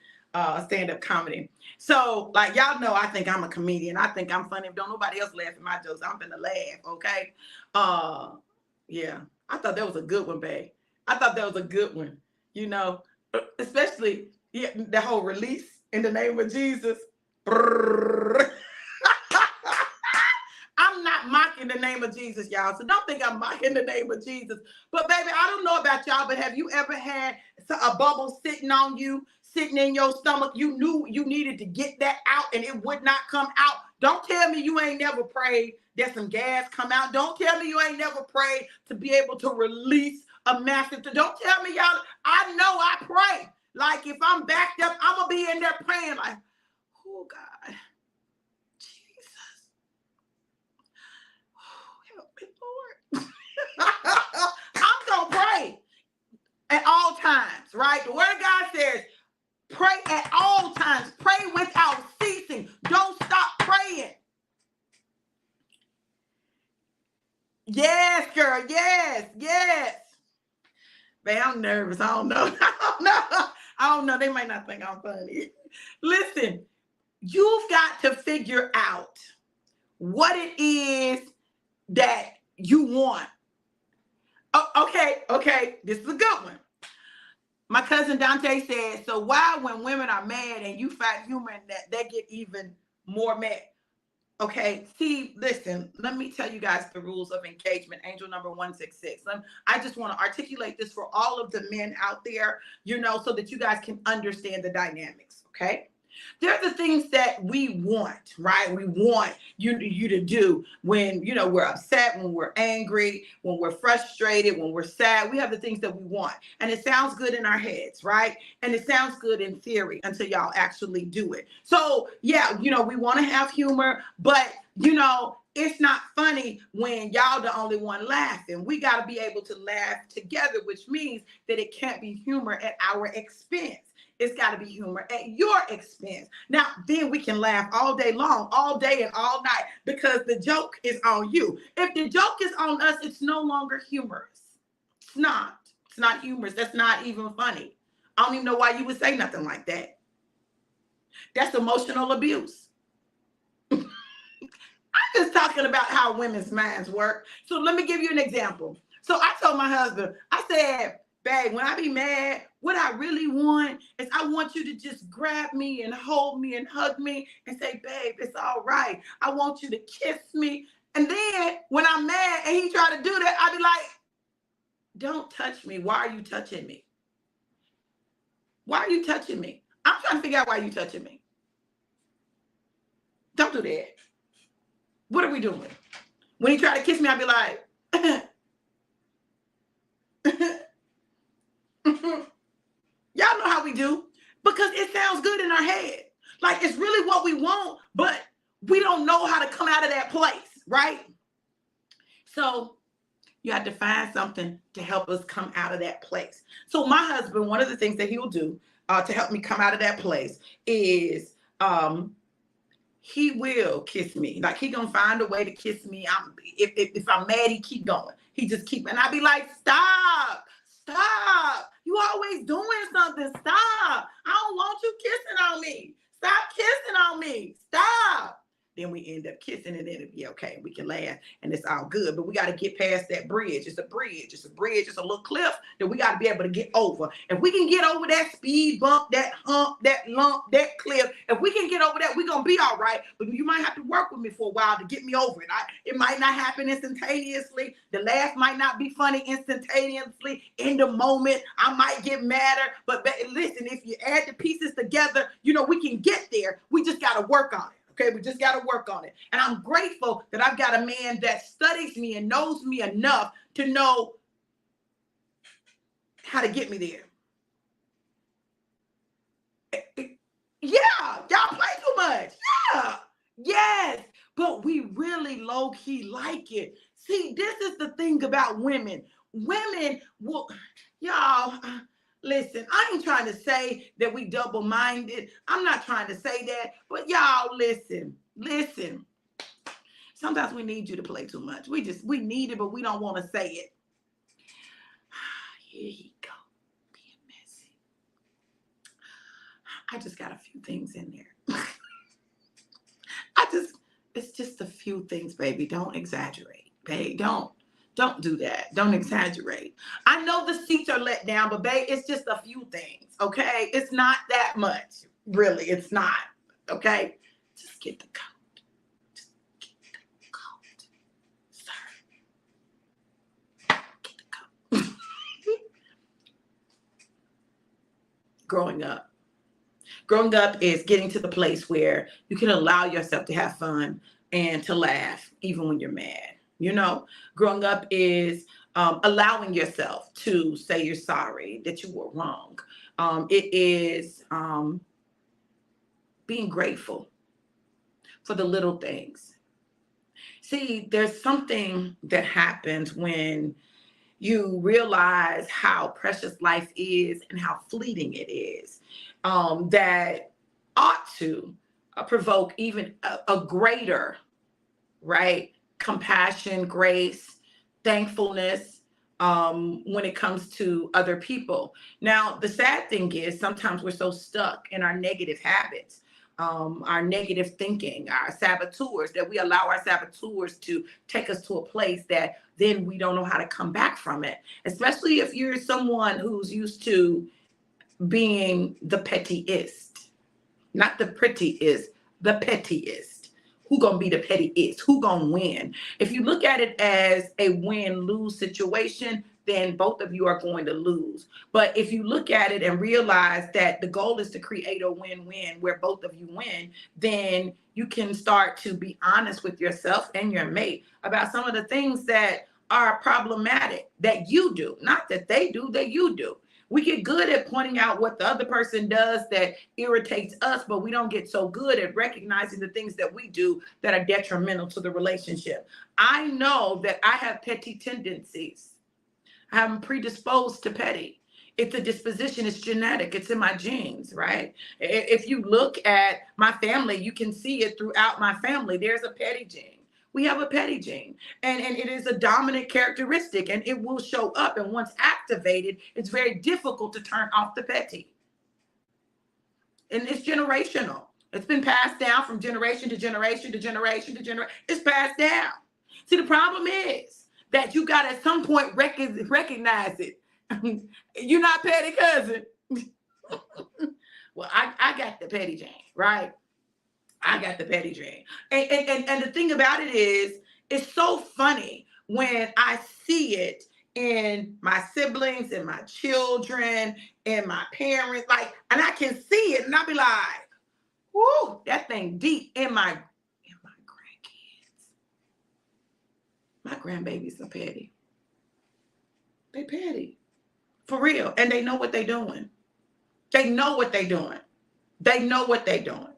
stand-up comedy. So, like, y'all know, I think I'm a comedian. I think I'm funny. If don't nobody else laugh at my jokes, I'm gonna laugh, okay? Yeah. I thought that was a good one, babe. I thought that was a good one, especially the whole release in the name of Jesus. I'm not mocking the name of Jesus, y'all. So don't think I'm mocking the name of Jesus. But baby, I don't know about y'all, but have you ever had a bubble sitting on you, sitting in your stomach? You knew you needed to get that out and it would not come out. Don't tell me you ain't never prayed that some gas come out. Don't tell me you ain't never prayed to be able to release a massive. Don't tell me, y'all. I know I pray. Like if I'm backed up, I'm going to be in there praying like, oh God, Jesus. Oh, help me, Lord. I'm going to pray at all times, right? The word of God says, pray at all times. Pray without ceasing. Don't stop praying. Yes, girl. Yes, yes. Man, I'm nervous. I don't know. I don't know. They might not think I'm funny. Listen, you've got to figure out what it is that you want. Oh, okay. This is a good one. My cousin Dante said, so why when women are mad and you find humor in that, they get even more mad? Okay, see, listen, let me tell you guys the rules of engagement. Angel number 166. I just want to articulate this for all of the men out there, so that you guys can understand the dynamics, okay? There are the things that we want, right? We want you to do when, we're upset, when we're angry, when we're frustrated, when we're sad. We have the things that we want. And it sounds good in our heads, right? And it sounds good in theory until y'all actually do it. So, yeah, we want to have humor, but, it's not funny when y'all the only one laughing. We got to be able to laugh together, which means that it can't be humor at our expense. It's got to be humor at your expense. Now, then we can laugh all day long, all day and all night, because the joke is on you. If the joke is on us, it's no longer humorous. It's not. It's not humorous. That's not even funny. I don't even know why you would say nothing like that. That's emotional abuse. I'm just talking about how women's minds work. So let me give you an example. So I told my husband, I said, babe, when I be mad, what I really want is I want you to just grab me and hold me and hug me and say, babe, it's all right. I want you to kiss me. And then when I'm mad and he try to do that, I be like, don't touch me. Why are you touching me? Why are you touching me? I'm trying to figure out why you touching me. Don't do that. What are we doing? When he try to kiss me, I'd be like, y'all know how we do, because it sounds good in our head. Like it's really what we want, but we don't know how to come out of that place, right? So you have to find something to help us come out of that place. So my husband, one of the things that he'll do to help me come out of that place is he will kiss me. Like he gonna find a way to kiss me. If I'm mad, he keep going. He just keep, and I be like, stop. You always doing something. Stop. I don't want you kissing on me. Stop kissing on me. Stop. Then we end up kissing and then it'll be okay. We can laugh and it's all good. But we got to get past that bridge. It's a bridge. It's a bridge. It's a little cliff that we got to be able to get over. If we can get over that speed bump, that hump, that lump, that cliff, if we can get over that, we're going to be all right. But you might have to work with me for a while to get me over it. It might not happen instantaneously. The laugh might not be funny instantaneously. In the moment, I might get madder. But listen, if you add the pieces together, we can get there. We just got to work on it. Okay, we just got to work on it. And I'm grateful that I've got a man that studies me and knows me enough to know how to get me there. Yeah, y'all play too much. Yeah, yes. But we really low-key like it. See, this is the thing about women. Women will, y'all, listen, I ain't trying to say that we double-minded. I'm not trying to say that. But y'all, listen. Sometimes we need you to play too much. We need it, but we don't want to say it. Here you go. Being messy. I just got a few things in there. It's just a few things, baby. Don't exaggerate, babe. Don't do that. Don't exaggerate. I know the seats are let down, but babe, it's just a few things, okay? It's not that much. Really, it's not, okay? Just get the coat. Just get the coat. Sir. Get the coat. Growing up is getting to the place where you can allow yourself to have fun and to laugh even when you're mad. Growing up is allowing yourself to say you're sorry, that you were wrong. It is being grateful for the little things. See, there's something that happens when you realize how precious life is and how fleeting it is, that ought to provoke even a greater, right, compassion, grace, thankfulness when it comes to other people. Now, the sad thing is sometimes we're so stuck in our negative habits, our negative thinking, our saboteurs, that we allow our saboteurs to take us to a place that then we don't know how to come back from it, especially if you're someone who's used to being the pettiest, not the prettiest, the pettiest. Who gonna be the pettiest? Who gonna win? If you look at it as a win-lose situation, then both of you are going to lose. But if you look at it and realize that the goal is to create a win-win where both of you win, then you can start to be honest with yourself and your mate about some of the things that are problematic that you do, not that they do, that you do. We get good at pointing out what the other person does that irritates us, but we don't get so good at recognizing the things that we do that are detrimental to the relationship. I know that I have petty tendencies. I'm predisposed to petty. It's a disposition, it's genetic, it's in my genes, right? If you look at my family, you can see it throughout my family. There's a petty gene. We have a petty gene, and it is a dominant characteristic, and it will show up. And once activated, it's very difficult to turn off the petty. And it's generational. It's been passed down from generation to generation to generation to generation. It's passed down. See, the problem is that you got to at some point recognize it. You're not petty, cousin. Well, I got the petty gene, right? I got the petty gene. And the thing about it is, it's so funny when I see it in my siblings and my children and my parents, like, and I can see it, and I'll be like, whoo, that thing deep in my grandkids. My grandbabies are petty. They petty. For real. And they know what they're doing. They know what they're doing. They know what they're doing.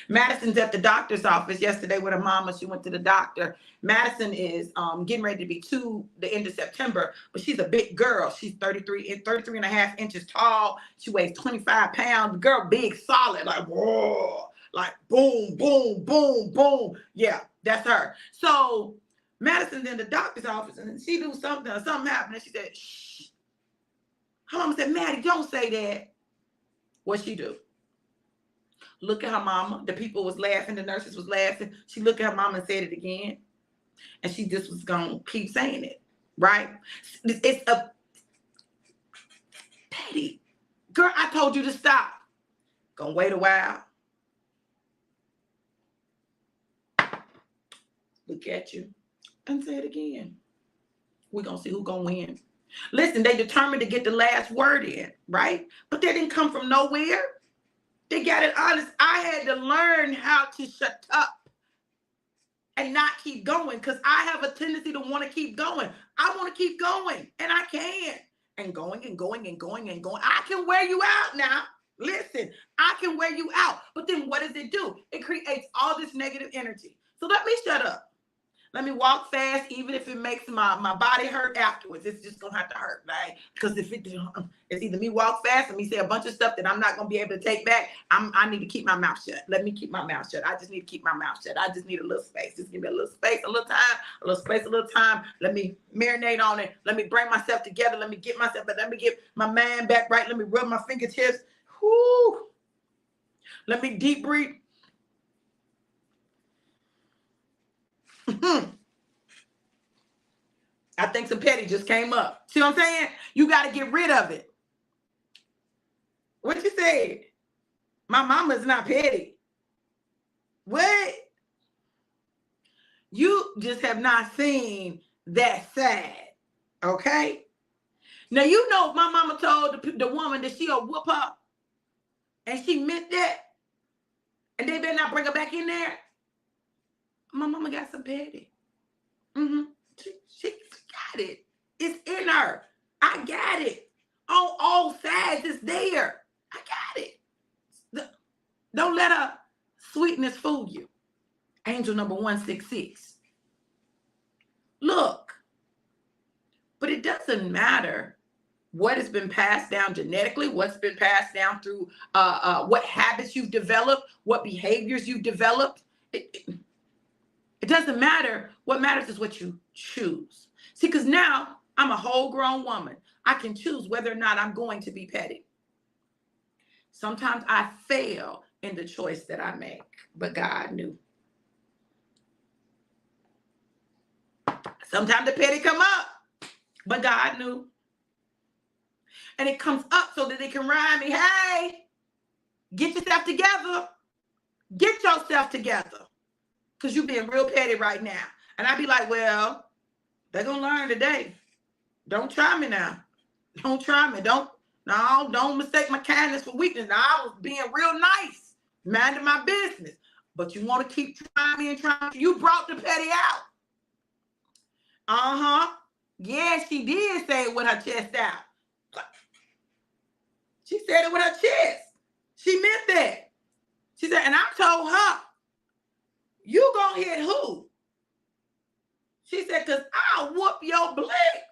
Madison's at the doctor's office yesterday with her mama. She went to the doctor. Madison is getting ready to be 2 the end of September, but she's a big girl. She's 33 and a half inches tall. She weighs 25 pounds. The girl big, solid, like, whoa, like boom, boom, boom, boom. Yeah, that's her. So Madison's in the doctor's office, and she do something, or something happened, and she said, shh. Her mama said, Maddie, don't say that. What she do? Look at her mama. The people was laughing. The nurses was laughing. She looked at her mama and said it again. And she just was going to keep saying it, right? It's a petty. Girl, I told you to stop. Gonna wait a while. Look at you and say it again. We're going to see who's going to win. Listen, they determined to get the last word in, right? But that didn't come from nowhere. They got it honest. I had to learn how to shut up and not keep going, because I have a tendency to want to keep going. I want to keep going, and I can. And going and going and going and going. I can wear you out now. Listen, I can wear you out. But then what does it do? It creates all this negative energy. So let me shut up. Let me walk fast, even if it makes my body hurt afterwards. It's just going to have to hurt, right? Because if it's either me walk fast and me say a bunch of stuff that I'm not going to be able to take back, I need to keep my mouth shut. Let me keep my mouth shut. I just need to keep my mouth shut. I just need a little space. Just give me a little space, a little time, a little space, a little time. Let me marinate on it. Let me bring myself together. Let me get myself, but let me get my mind back right. Let me rub my fingertips. Whoo. Let me deep breathe. I think some petty just came up. See what I'm saying? You got to get rid of it. What you said? My mama's not petty. What? You just have not seen that side. Okay? Now, you know, my mama told the woman that she'll whoop her. And she meant that. And they better not bring her back in there. My mama got some petty. She got it. It's in her. I got it. On all sides, it's there. I got it. Don't let her sweetness fool you. Angel number 166. Look, but it doesn't matter what has been passed down genetically, what's been passed down through what habits you've developed, what behaviors you've developed. It doesn't matter. What matters is what you choose. See, because now I'm a whole grown woman. I can choose whether or not I'm going to be petty. Sometimes I fail in the choice that I make, but God knew. Sometimes the petty come up, but God knew. And it comes up so that it can remind me, hey, get yourself together. Get yourself together. Because you're being real petty right now. And I'd be like, well, they're going to learn today. Don't try me now. Don't try me. Don't mistake my kindness for weakness. Now, I was being real nice, minding my business. But you want to keep trying me and trying. You brought the petty out. Uh-huh. Yeah, she did say it with her chest out. She said it with her chest. She meant that. She said, and I told her, you gonna hit who? She said, because I'll whoop your blick.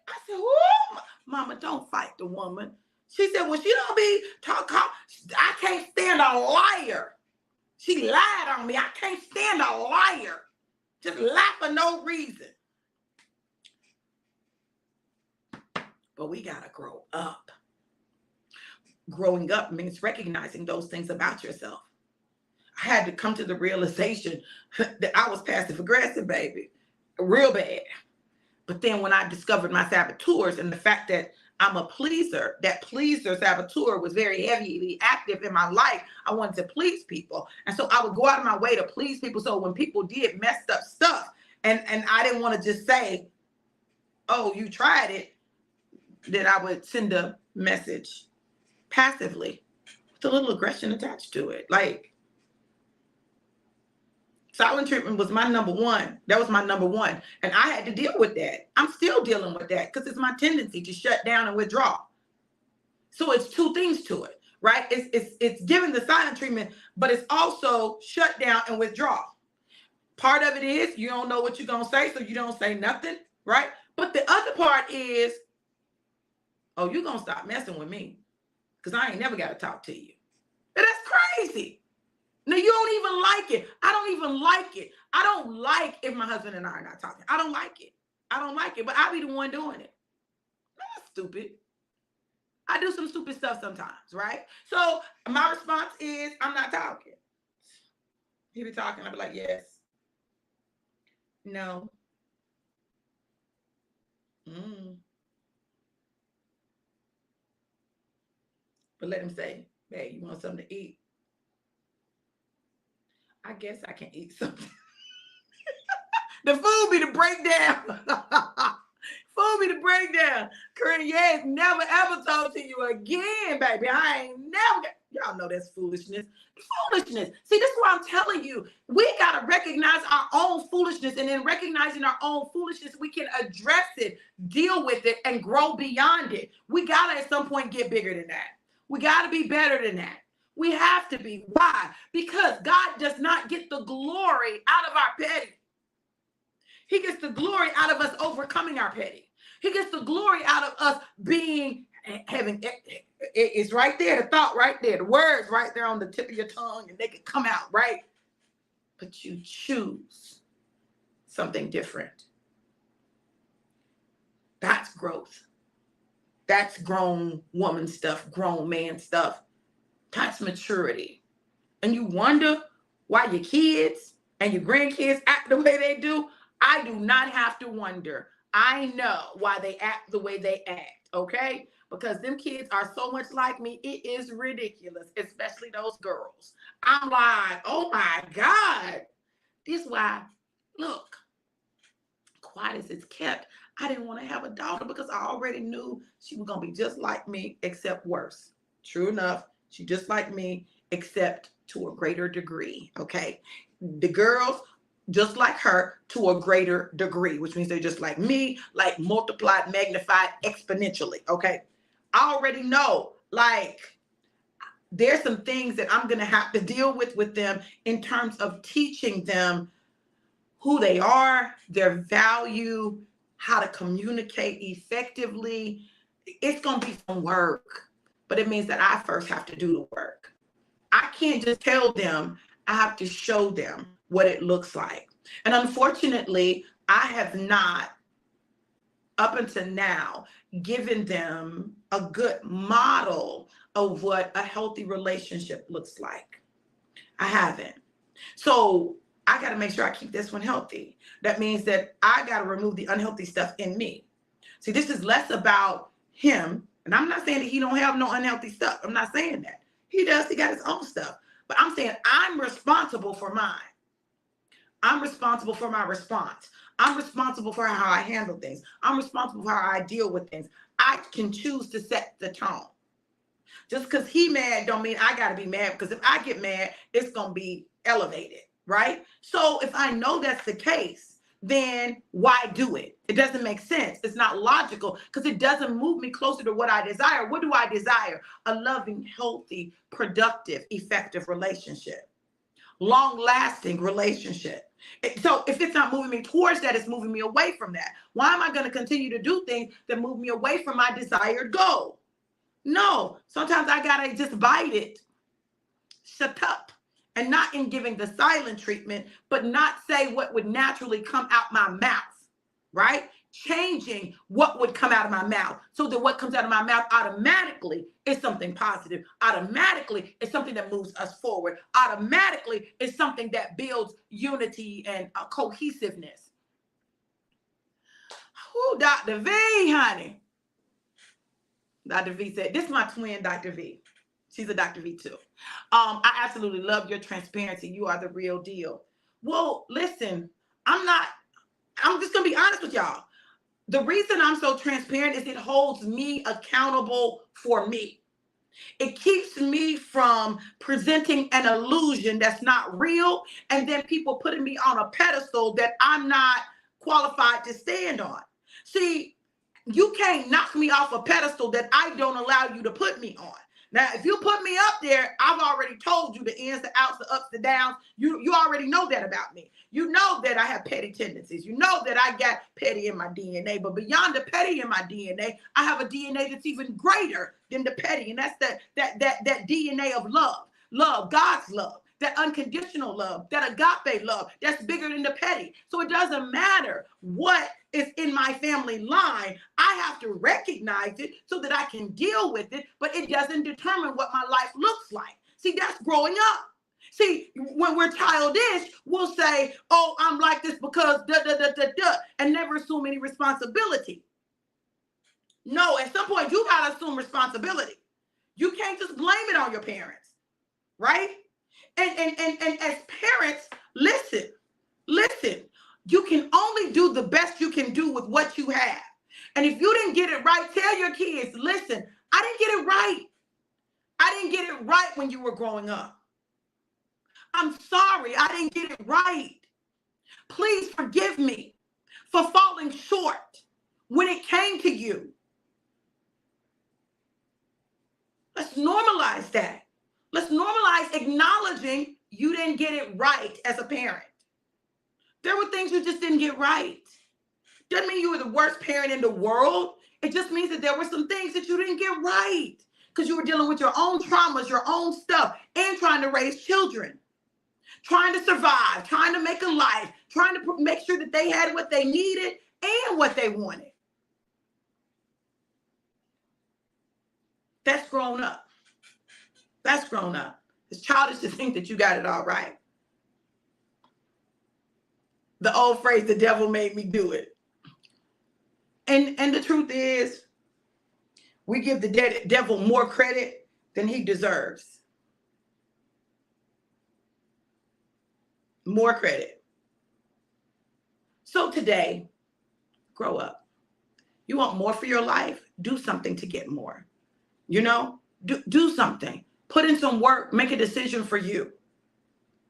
I said, whoo, mama, don't fight the woman. She said, well, she don't be talking. I can't stand a liar. She lied on me. I can't stand a liar. Just lie for no reason. But we got to grow up. Growing up means recognizing those things about yourself. I had to come to the realization that I was passive aggressive, baby. Real bad. But then when I discovered my saboteurs and the fact that I'm a pleaser, that pleaser saboteur was very heavily active in my life. I wanted to please people. And so I would go out of my way to please people. So when people did messed up stuff, and I didn't want to just say, oh, you tried it, then I would send a message passively with a little aggression attached to it. Like, silent treatment was my number one. That was my number one. And I had to deal with that. I'm still dealing with that because it's my tendency to shut down and withdraw. So it's two things to it, right? It's giving the silent treatment, but it's also shut down and withdraw. Part of it is you don't know what you're going to say, so you don't say nothing, right? But the other part is, oh, you're going to stop messing with me because I ain't never got to talk to you. And that's crazy. No, you don't even like it. I don't even like it. I don't like if my husband and I are not talking. I don't like it. I don't like it, but I be the one doing it. That's stupid. I do some stupid stuff sometimes, right? So my response is, I'm not talking. He be talking, I'll be like, yes. No. But let him say, hey, you want something to eat? I guess I can eat something. The food be the breakdown. Food be the breakdown. Corinne, yes, never ever talk to you again, baby. I ain't never. Y'all know that's foolishness. Foolishness. See, this is what I'm telling you. We got to recognize our own foolishness. And in recognizing our own foolishness, we can address it, deal with it, and grow beyond it. We got to at some point get bigger than that. We got to be better than that. We have to be. Why? Because God does not get the glory out of our petty. He gets the glory out of us overcoming our petty. He gets the glory out of us having, it's right there, the thought right there, the words right there on the tip of your tongue, and they can come out, right? But you choose something different. That's growth. That's grown woman stuff, grown man stuff. That's maturity. And you wonder why your kids and your grandkids act the way they do. I do not have to wonder. I know why they act the way they act, okay? Because them kids are so much like me. It is ridiculous, especially those girls. I'm like, oh my God. This is why, look, quiet as it's kept, I didn't want to have a daughter because I already knew she was going to be just like me, except worse. True enough, she just like me, except to a greater degree, okay? The girls, just like her to a greater degree, which means they're just like me, like multiplied, magnified exponentially, okay? I already know, like, there's some things that I'm going to have to deal with them in terms of teaching them who they are, their value, how to communicate effectively. It's going to be some work, but it means that I first have to do the work. I can't just tell them, I have to show them what it looks like. And unfortunately, I have not, up until now, given them a good model of what a healthy relationship looks like. I haven't. So I got to make sure I keep this one healthy. That means that I got to remove the unhealthy stuff in me. See, this is less about him. And I'm not saying that he don't have no unhealthy stuff. I'm not saying that. He does. He got his own stuff. But I'm saying I'm responsible for mine. I'm responsible for my response. I'm responsible for how I handle things. I'm responsible for how I deal with things. I can choose to set the tone. Just because he mad don't mean I got to be mad, because if I get mad, it's going to be elevated, right? So if I know that's the case, then why do it? It doesn't make sense. It's not logical because it doesn't move me closer to what I desire. What do I desire? A loving, healthy, productive, effective relationship, long-lasting relationship. So if it's not moving me towards that, it's moving me away from that. Why am I going to continue to do things that move me away from my desired goal? No, sometimes I got to just bite it, shut up, and not in giving the silent treatment, but not say what would naturally come out my mouth, right? Changing what would come out of my mouth so that what comes out of my mouth automatically is something positive. Automatically is something that moves us forward. Automatically is something that builds unity and cohesiveness. Who, Dr. V, honey? Dr. V said, this is my twin, Dr. V. She's a Dr. V too. I absolutely love your transparency. You are the real deal. Well, listen, I'm just going to be honest with y'all. The reason I'm so transparent is it holds me accountable for me. It keeps me from presenting an illusion that's not real, and then people putting me on a pedestal that I'm not qualified to stand on. See, you can't knock me off a pedestal that I don't allow you to put me on. Now, if you put me up there, I've already told you the ins, the outs, the ups, the downs. You already know that about me. You know that I have petty tendencies. You know that I got petty in my DNA. But beyond the petty in my DNA, I have a DNA that's even greater than the petty. And that's that DNA of love, God's love, that unconditional love, that agape love that's bigger than the petty. So it doesn't matter what is in my family line. I have to recognize it so that I can deal with it, but it doesn't determine what my life looks like. See, that's growing up. See, when we're childish, we'll say, oh, I'm like this because and never assume any responsibility. No, at some point, you got to assume responsibility. You can't just blame it on your parents, right? And as parents, listen, you can only do the best you can do with what you have. And if you didn't get it right, tell your kids, listen, I didn't get it right. I didn't get it right when you were growing up. I'm sorry, I didn't get it right. Please forgive me for falling short when it came to you. Let's normalize that. Let's normalize acknowledging you didn't get it right as a parent. There were things you just didn't get right. Doesn't mean you were the worst parent in the world. It just means that there were some things that you didn't get right because you were dealing with your own traumas, your own stuff, and trying to raise children, trying to survive, trying to make a life, trying to make sure that they had what they needed and what they wanted. That's grown up. That's grown up. It's childish to think that you got it all right. The old phrase, the devil made me do it. And the truth is, we give the devil more credit than he deserves. More credit. So today, grow up. You want more for your life? Do something to get more. You know, do something. Put in some work. Make a decision for you.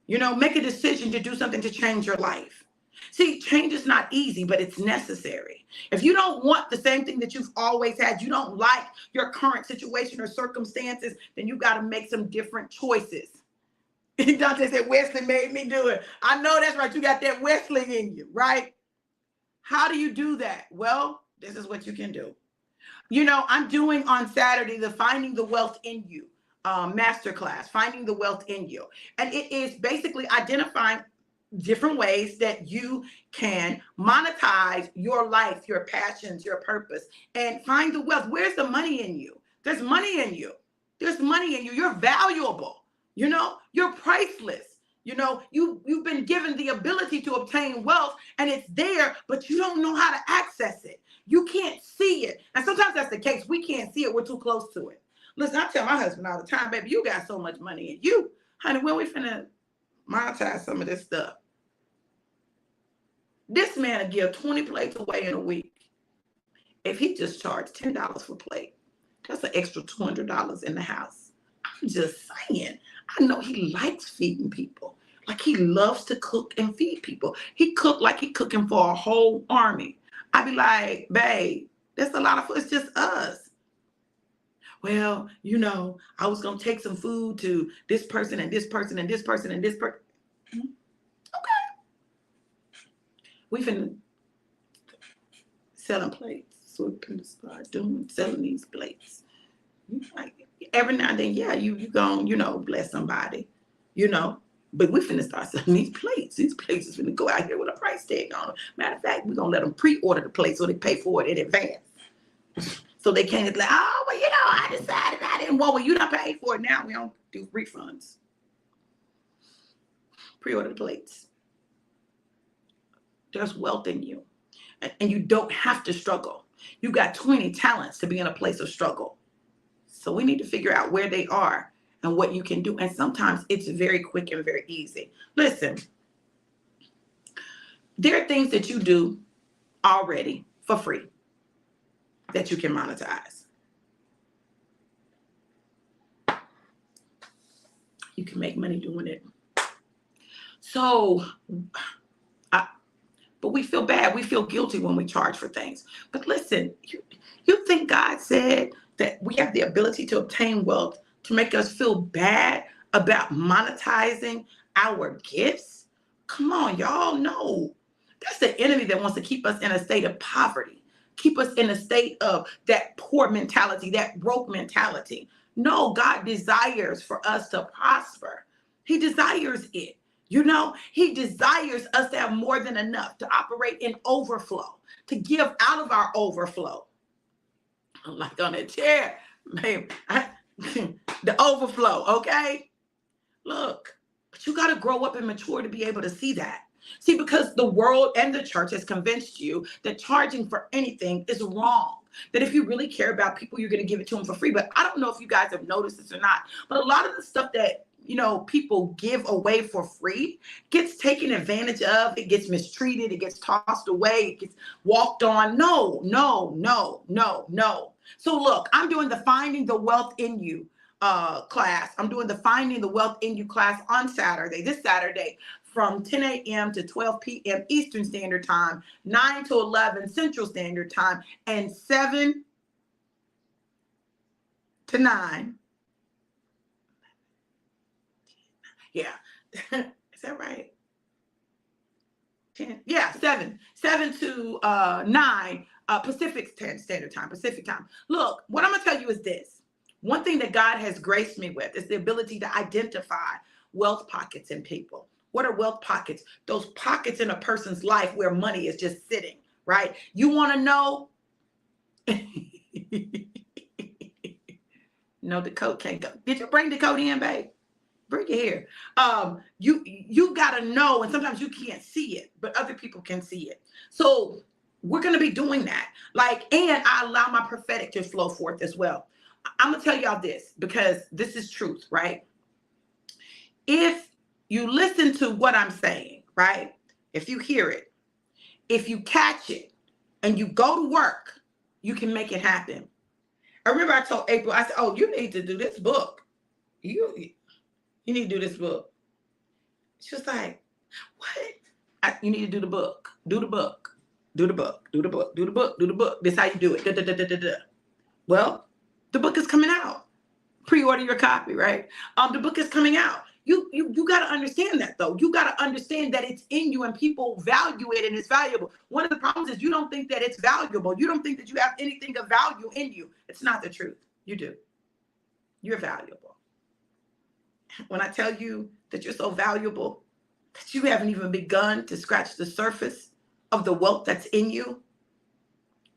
You know, make a decision to do something to change your life. See, change is not easy, but it's necessary. If you don't want the same thing that you've always had, you don't like your current situation or circumstances, then you got to make some different choices. Dante said, Wesley made me do it. I know that's right. You got that Wesley in you, right? How do you do that? Well, this is what you can do. You know, I'm doing on Saturday the Finding the Wealth in You masterclass, Finding the Wealth in You. And it is basically identifying different ways that you can monetize your life, your passions, your purpose, and find the wealth. Where's the money in you? There's money in you. There's money in you. You're valuable. You know, you're priceless. You know, you've been given the ability to obtain wealth and it's there, but you don't know how to access it. You can't see it. And sometimes that's the case. We can't see it. We're too close to it. Listen, I tell my husband all the time, baby, you got so much money in you. Honey, when we finna monetize some of this stuff? This man will give 20 plates away in a week. If he just charged $10 for plate, that's an extra $200 in the house. I'm just saying. I know he likes feeding people. Like he loves to cook and feed people. He cooked like he cooking for a whole army. I'd be like, babe, that's a lot of food. It's just us. Well, I was going to take some food to this person and this person and this person and this person. Okay. We finna selling plates. So we finna start selling these plates. Like, every now and then, yeah, you gon', bless somebody, But we finna start selling these plates. These plates is finna go out here with a price tag on them. Matter of fact, we're gonna let them pre-order the plate so they pay for it in advance. So they can't just like, oh, well, I decided I didn't want. Well, you done paid for it now. We don't do refunds. Pre-order the plates. There's wealth in you. And you don't have to struggle. You got 20 talents to be in a place of struggle. So we need to figure out where they are and what you can do. And sometimes it's very quick and very easy. Listen, there are things that you do already for free that you can monetize. You can make money doing it. So, but we feel bad. We feel guilty when we charge for things. But listen, you think God said that we have the ability to obtain wealth to make us feel bad about monetizing our gifts? Come on, y'all. No. That's the enemy that wants to keep us in a state of poverty, keep us in a state of that poor mentality, that broke mentality. No, God desires for us to prosper. He desires it. He desires us to have more than enough, to operate in overflow, to give out of our overflow. I'm like on a chair, babe. The overflow, okay? Look, but you got to grow up and mature to be able to see that. See, because the world and the church has convinced you that charging for anything is wrong. That if you really care about people, you're going to give it to them for free. But I don't know if you guys have noticed this or not, but a lot of the stuff that people give away for free gets taken advantage of. It gets mistreated. It gets tossed away. It gets walked on. No. So look, I'm doing the Finding the Wealth in You class. I'm doing the Finding the Wealth in You class on this Saturday, from 10 a.m. to 12 p.m. Eastern Standard Time, 9 to 11 Central Standard Time, and 7 to 9. Yeah. Is that right? 10? Yeah, 7 to 9 Pacific Standard Time, Pacific Time. Look, what I'm going to tell you is this. One thing that God has graced me with is the ability to identify wealth pockets in people. What are wealth pockets? Those pockets in a person's life where money is just sitting, right? You want to know? No, the coat can't go. Did you bring the coat in, babe? Bring it here. You got to know, and sometimes you can't see it, but other people can see it. So we're going to be doing that. And I allow my prophetic to flow forth as well. I'm going to tell y'all this because this is truth, right? If you listen to what I'm saying, right? If you hear it, if you catch it, and you go to work, you can make it happen. I remember I told April, I said, oh, you need to do this book. You need to do this book. She was like, what? You need to do the book. Do the book. Do the book. Do the book. Do the book. Do the book. This is how you do it. Da, da, da, da, da, da. Well, the book is coming out. Pre-order your copy, right? The book is coming out. You got to understand that, though. You got to understand that it's in you and people value it and it's valuable. One of the problems is you don't think that it's valuable. You don't think that you have anything of value in you. It's not the truth. You do. You're valuable. When I tell you that you're so valuable that you haven't even begun to scratch the surface of the wealth that's in you,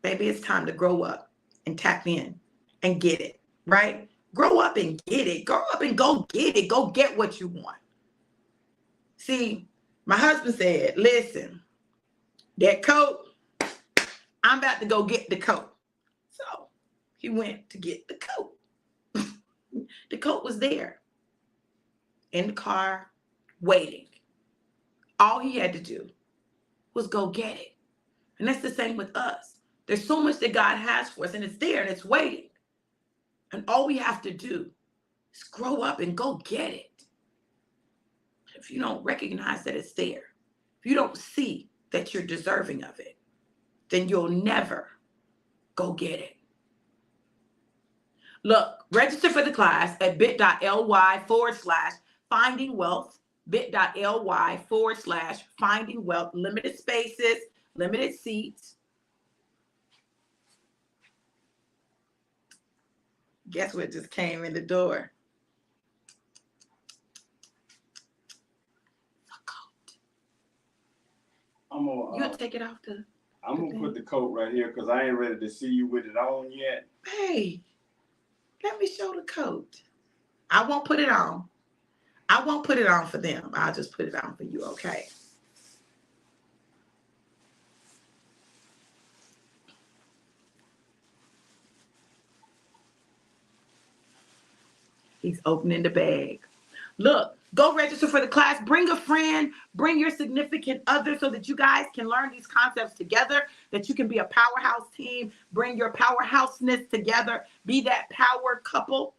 baby, it's time to grow up and tap in and get it, right? Grow up and get it. Grow up and go get it. Go get what you want. See, my husband said, listen, that coat, I'm about to go get the coat. So he went to get the coat. The coat was there in the car waiting. All he had to do was go get it. And that's the same with us. There's so much that God has for us, and it's there and it's waiting. And all we have to do is grow up and go get it. if you don't recognize that it's there, if you don't see that you're deserving of it, then you'll never go get it. Look, register for the class at bit.ly/finding wealth, bit.ly/finding wealth, limited spaces, limited seats. Guess what just came in the door? A coat. You'll take it off I'm going to put the coat right here because I ain't ready to see you with it on yet. Hey, let me show the coat. I won't put it on. I won't put it on for them. I'll just put it on for you, okay? He's opening the bag. Look, go register for the class. Bring a friend. Bring your significant other so that you guys can learn these concepts together, that you can be a powerhouse team. Bring your powerhouseness together. Be that power couple.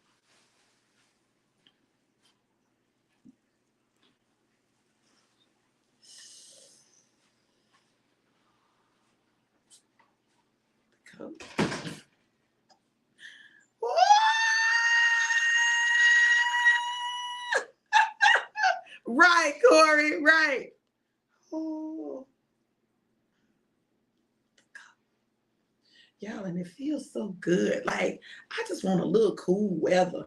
Coat. Right, Corey, right. Oh. Y'all, and it feels so good. Like, I just want a little cool weather.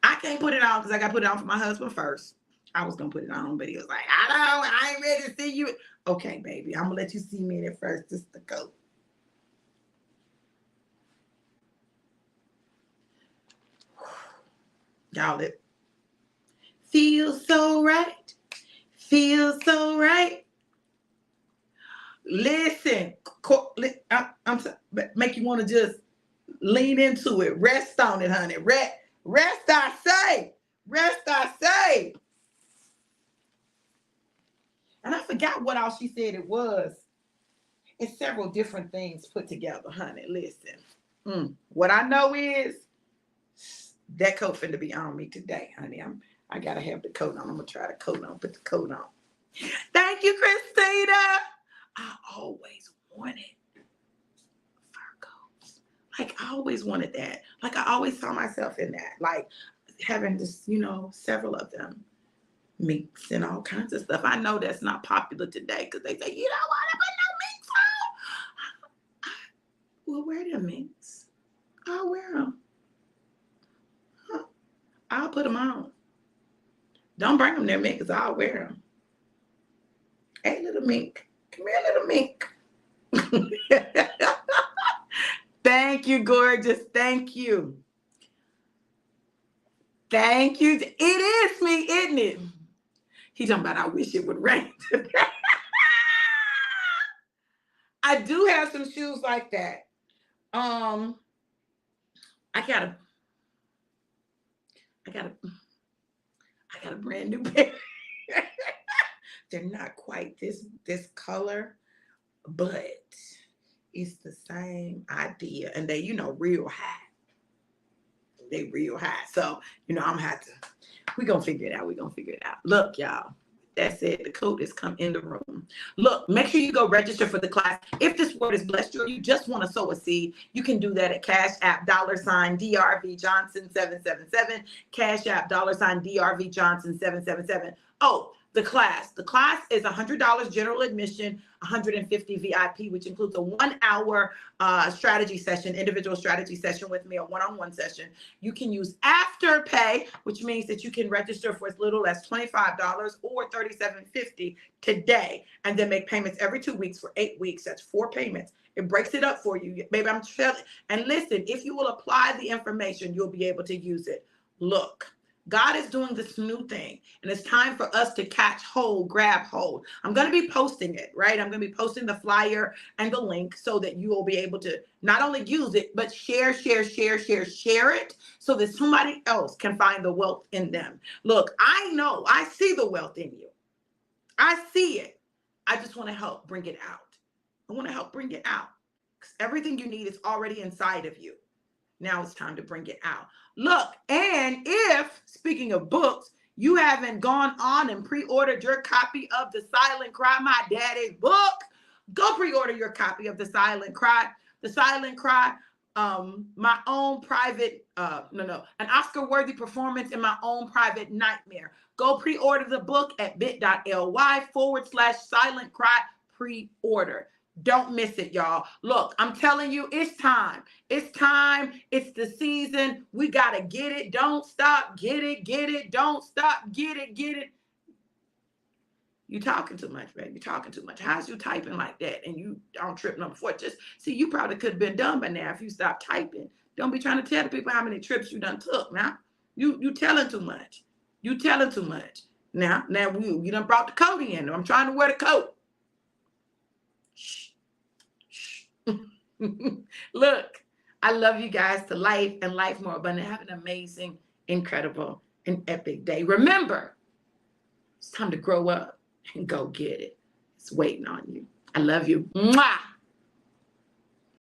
I can't put it on because I got to put it on for my husband first. I was going to put it on, but he was like, I ain't ready to see you. Okay, baby, I'm going to let you see me in it first. Just the coat. Y'all, it feels so right. Feels so right. Listen, I'm sorry, make you want to just lean into it. Rest on it, honey. Rest, I say. Rest, I say. And I forgot what all she said it was. It's several different things put together, honey. Listen. What I know is that coat finna be on me today, honey. I gotta have the coat on. I'm gonna try the coat on. Put the coat on. Thank you, Christina. I always wanted fur coats. Like, I always wanted that. Like, I always saw myself in that. Like, having just, several of them. Minks and all kinds of stuff. I know that's not popular today because they say, you don't want to put no minks on. Well, wear them minks. I'll wear them. I'll put them on. Don't bring them there, mink, because I'll wear them. Hey, little mink. Come here, little mink. Thank you, gorgeous. Thank you. Thank you. It is me, isn't it? He talking about, I wish it would rain today. I do have some shoes like that. I got a brand new pair. They're not quite this color, but it's the same idea. And they, real high. They real high. So, I'm gonna have to, we're gonna figure it out. Look, y'all. That's it. The coat has come in the room. Look, make sure you go register for the class. If this word has blessed you or you just want to sow a seed, you can do that at Cash App $DRV Johnson 777. Cash App $DRV Johnson 777. Oh, the class. The class is $100 general admission, $150 VIP, which includes a 1 hour strategy session, individual strategy session with me, a one-on-one session. You can use Afterpay, which means that you can register for as little as $25 or $37.50 today, and then make payments every 2 weeks for 8 weeks. That's 4 payments. It breaks it up for you. Baby, I'm telling. And listen, if you will apply the information, you'll be able to use it. Look. God is doing this new thing, and it's time for us to catch hold, grab hold. I'm going to be posting it, right? I'm going to be posting the flyer and the link so that you will be able to not only use it, but share it so that somebody else can find the wealth in them. Look, I know, I see the wealth in you. I see it. I just want to help bring it out. I want to help bring it out because everything you need is already inside of you. Now it's time to bring it out. Look, and if, speaking of books, you haven't gone on and pre-ordered your copy of The Silent Cry, my daddy's book, go pre-order your copy of The Silent Cry. The Silent Cry, my own private, an Oscar-worthy performance in my own private nightmare. Go pre-order the book at bit.ly/Silent Cry pre-order. Don't miss it, y'all. Look, I'm telling you, it's time. It's time. It's the season. We got to get it. Don't stop. Get it. Get it. Don't stop. Get it. Get it. You talking too much, baby. You talking too much. How's you typing like that? And you don't trip number 4. Just see, you probably could have been done by now if you stopped typing. Don't be trying to tell the people how many trips you done took now. You telling too much. You telling too much. Now you done brought the coat in. I'm trying to wear the coat. Shh. Look, I love you guys to life and life more abundant. Have an amazing, incredible, and epic day. Remember, it's time to grow up and go get it. It's waiting on you. I love you. Mwah!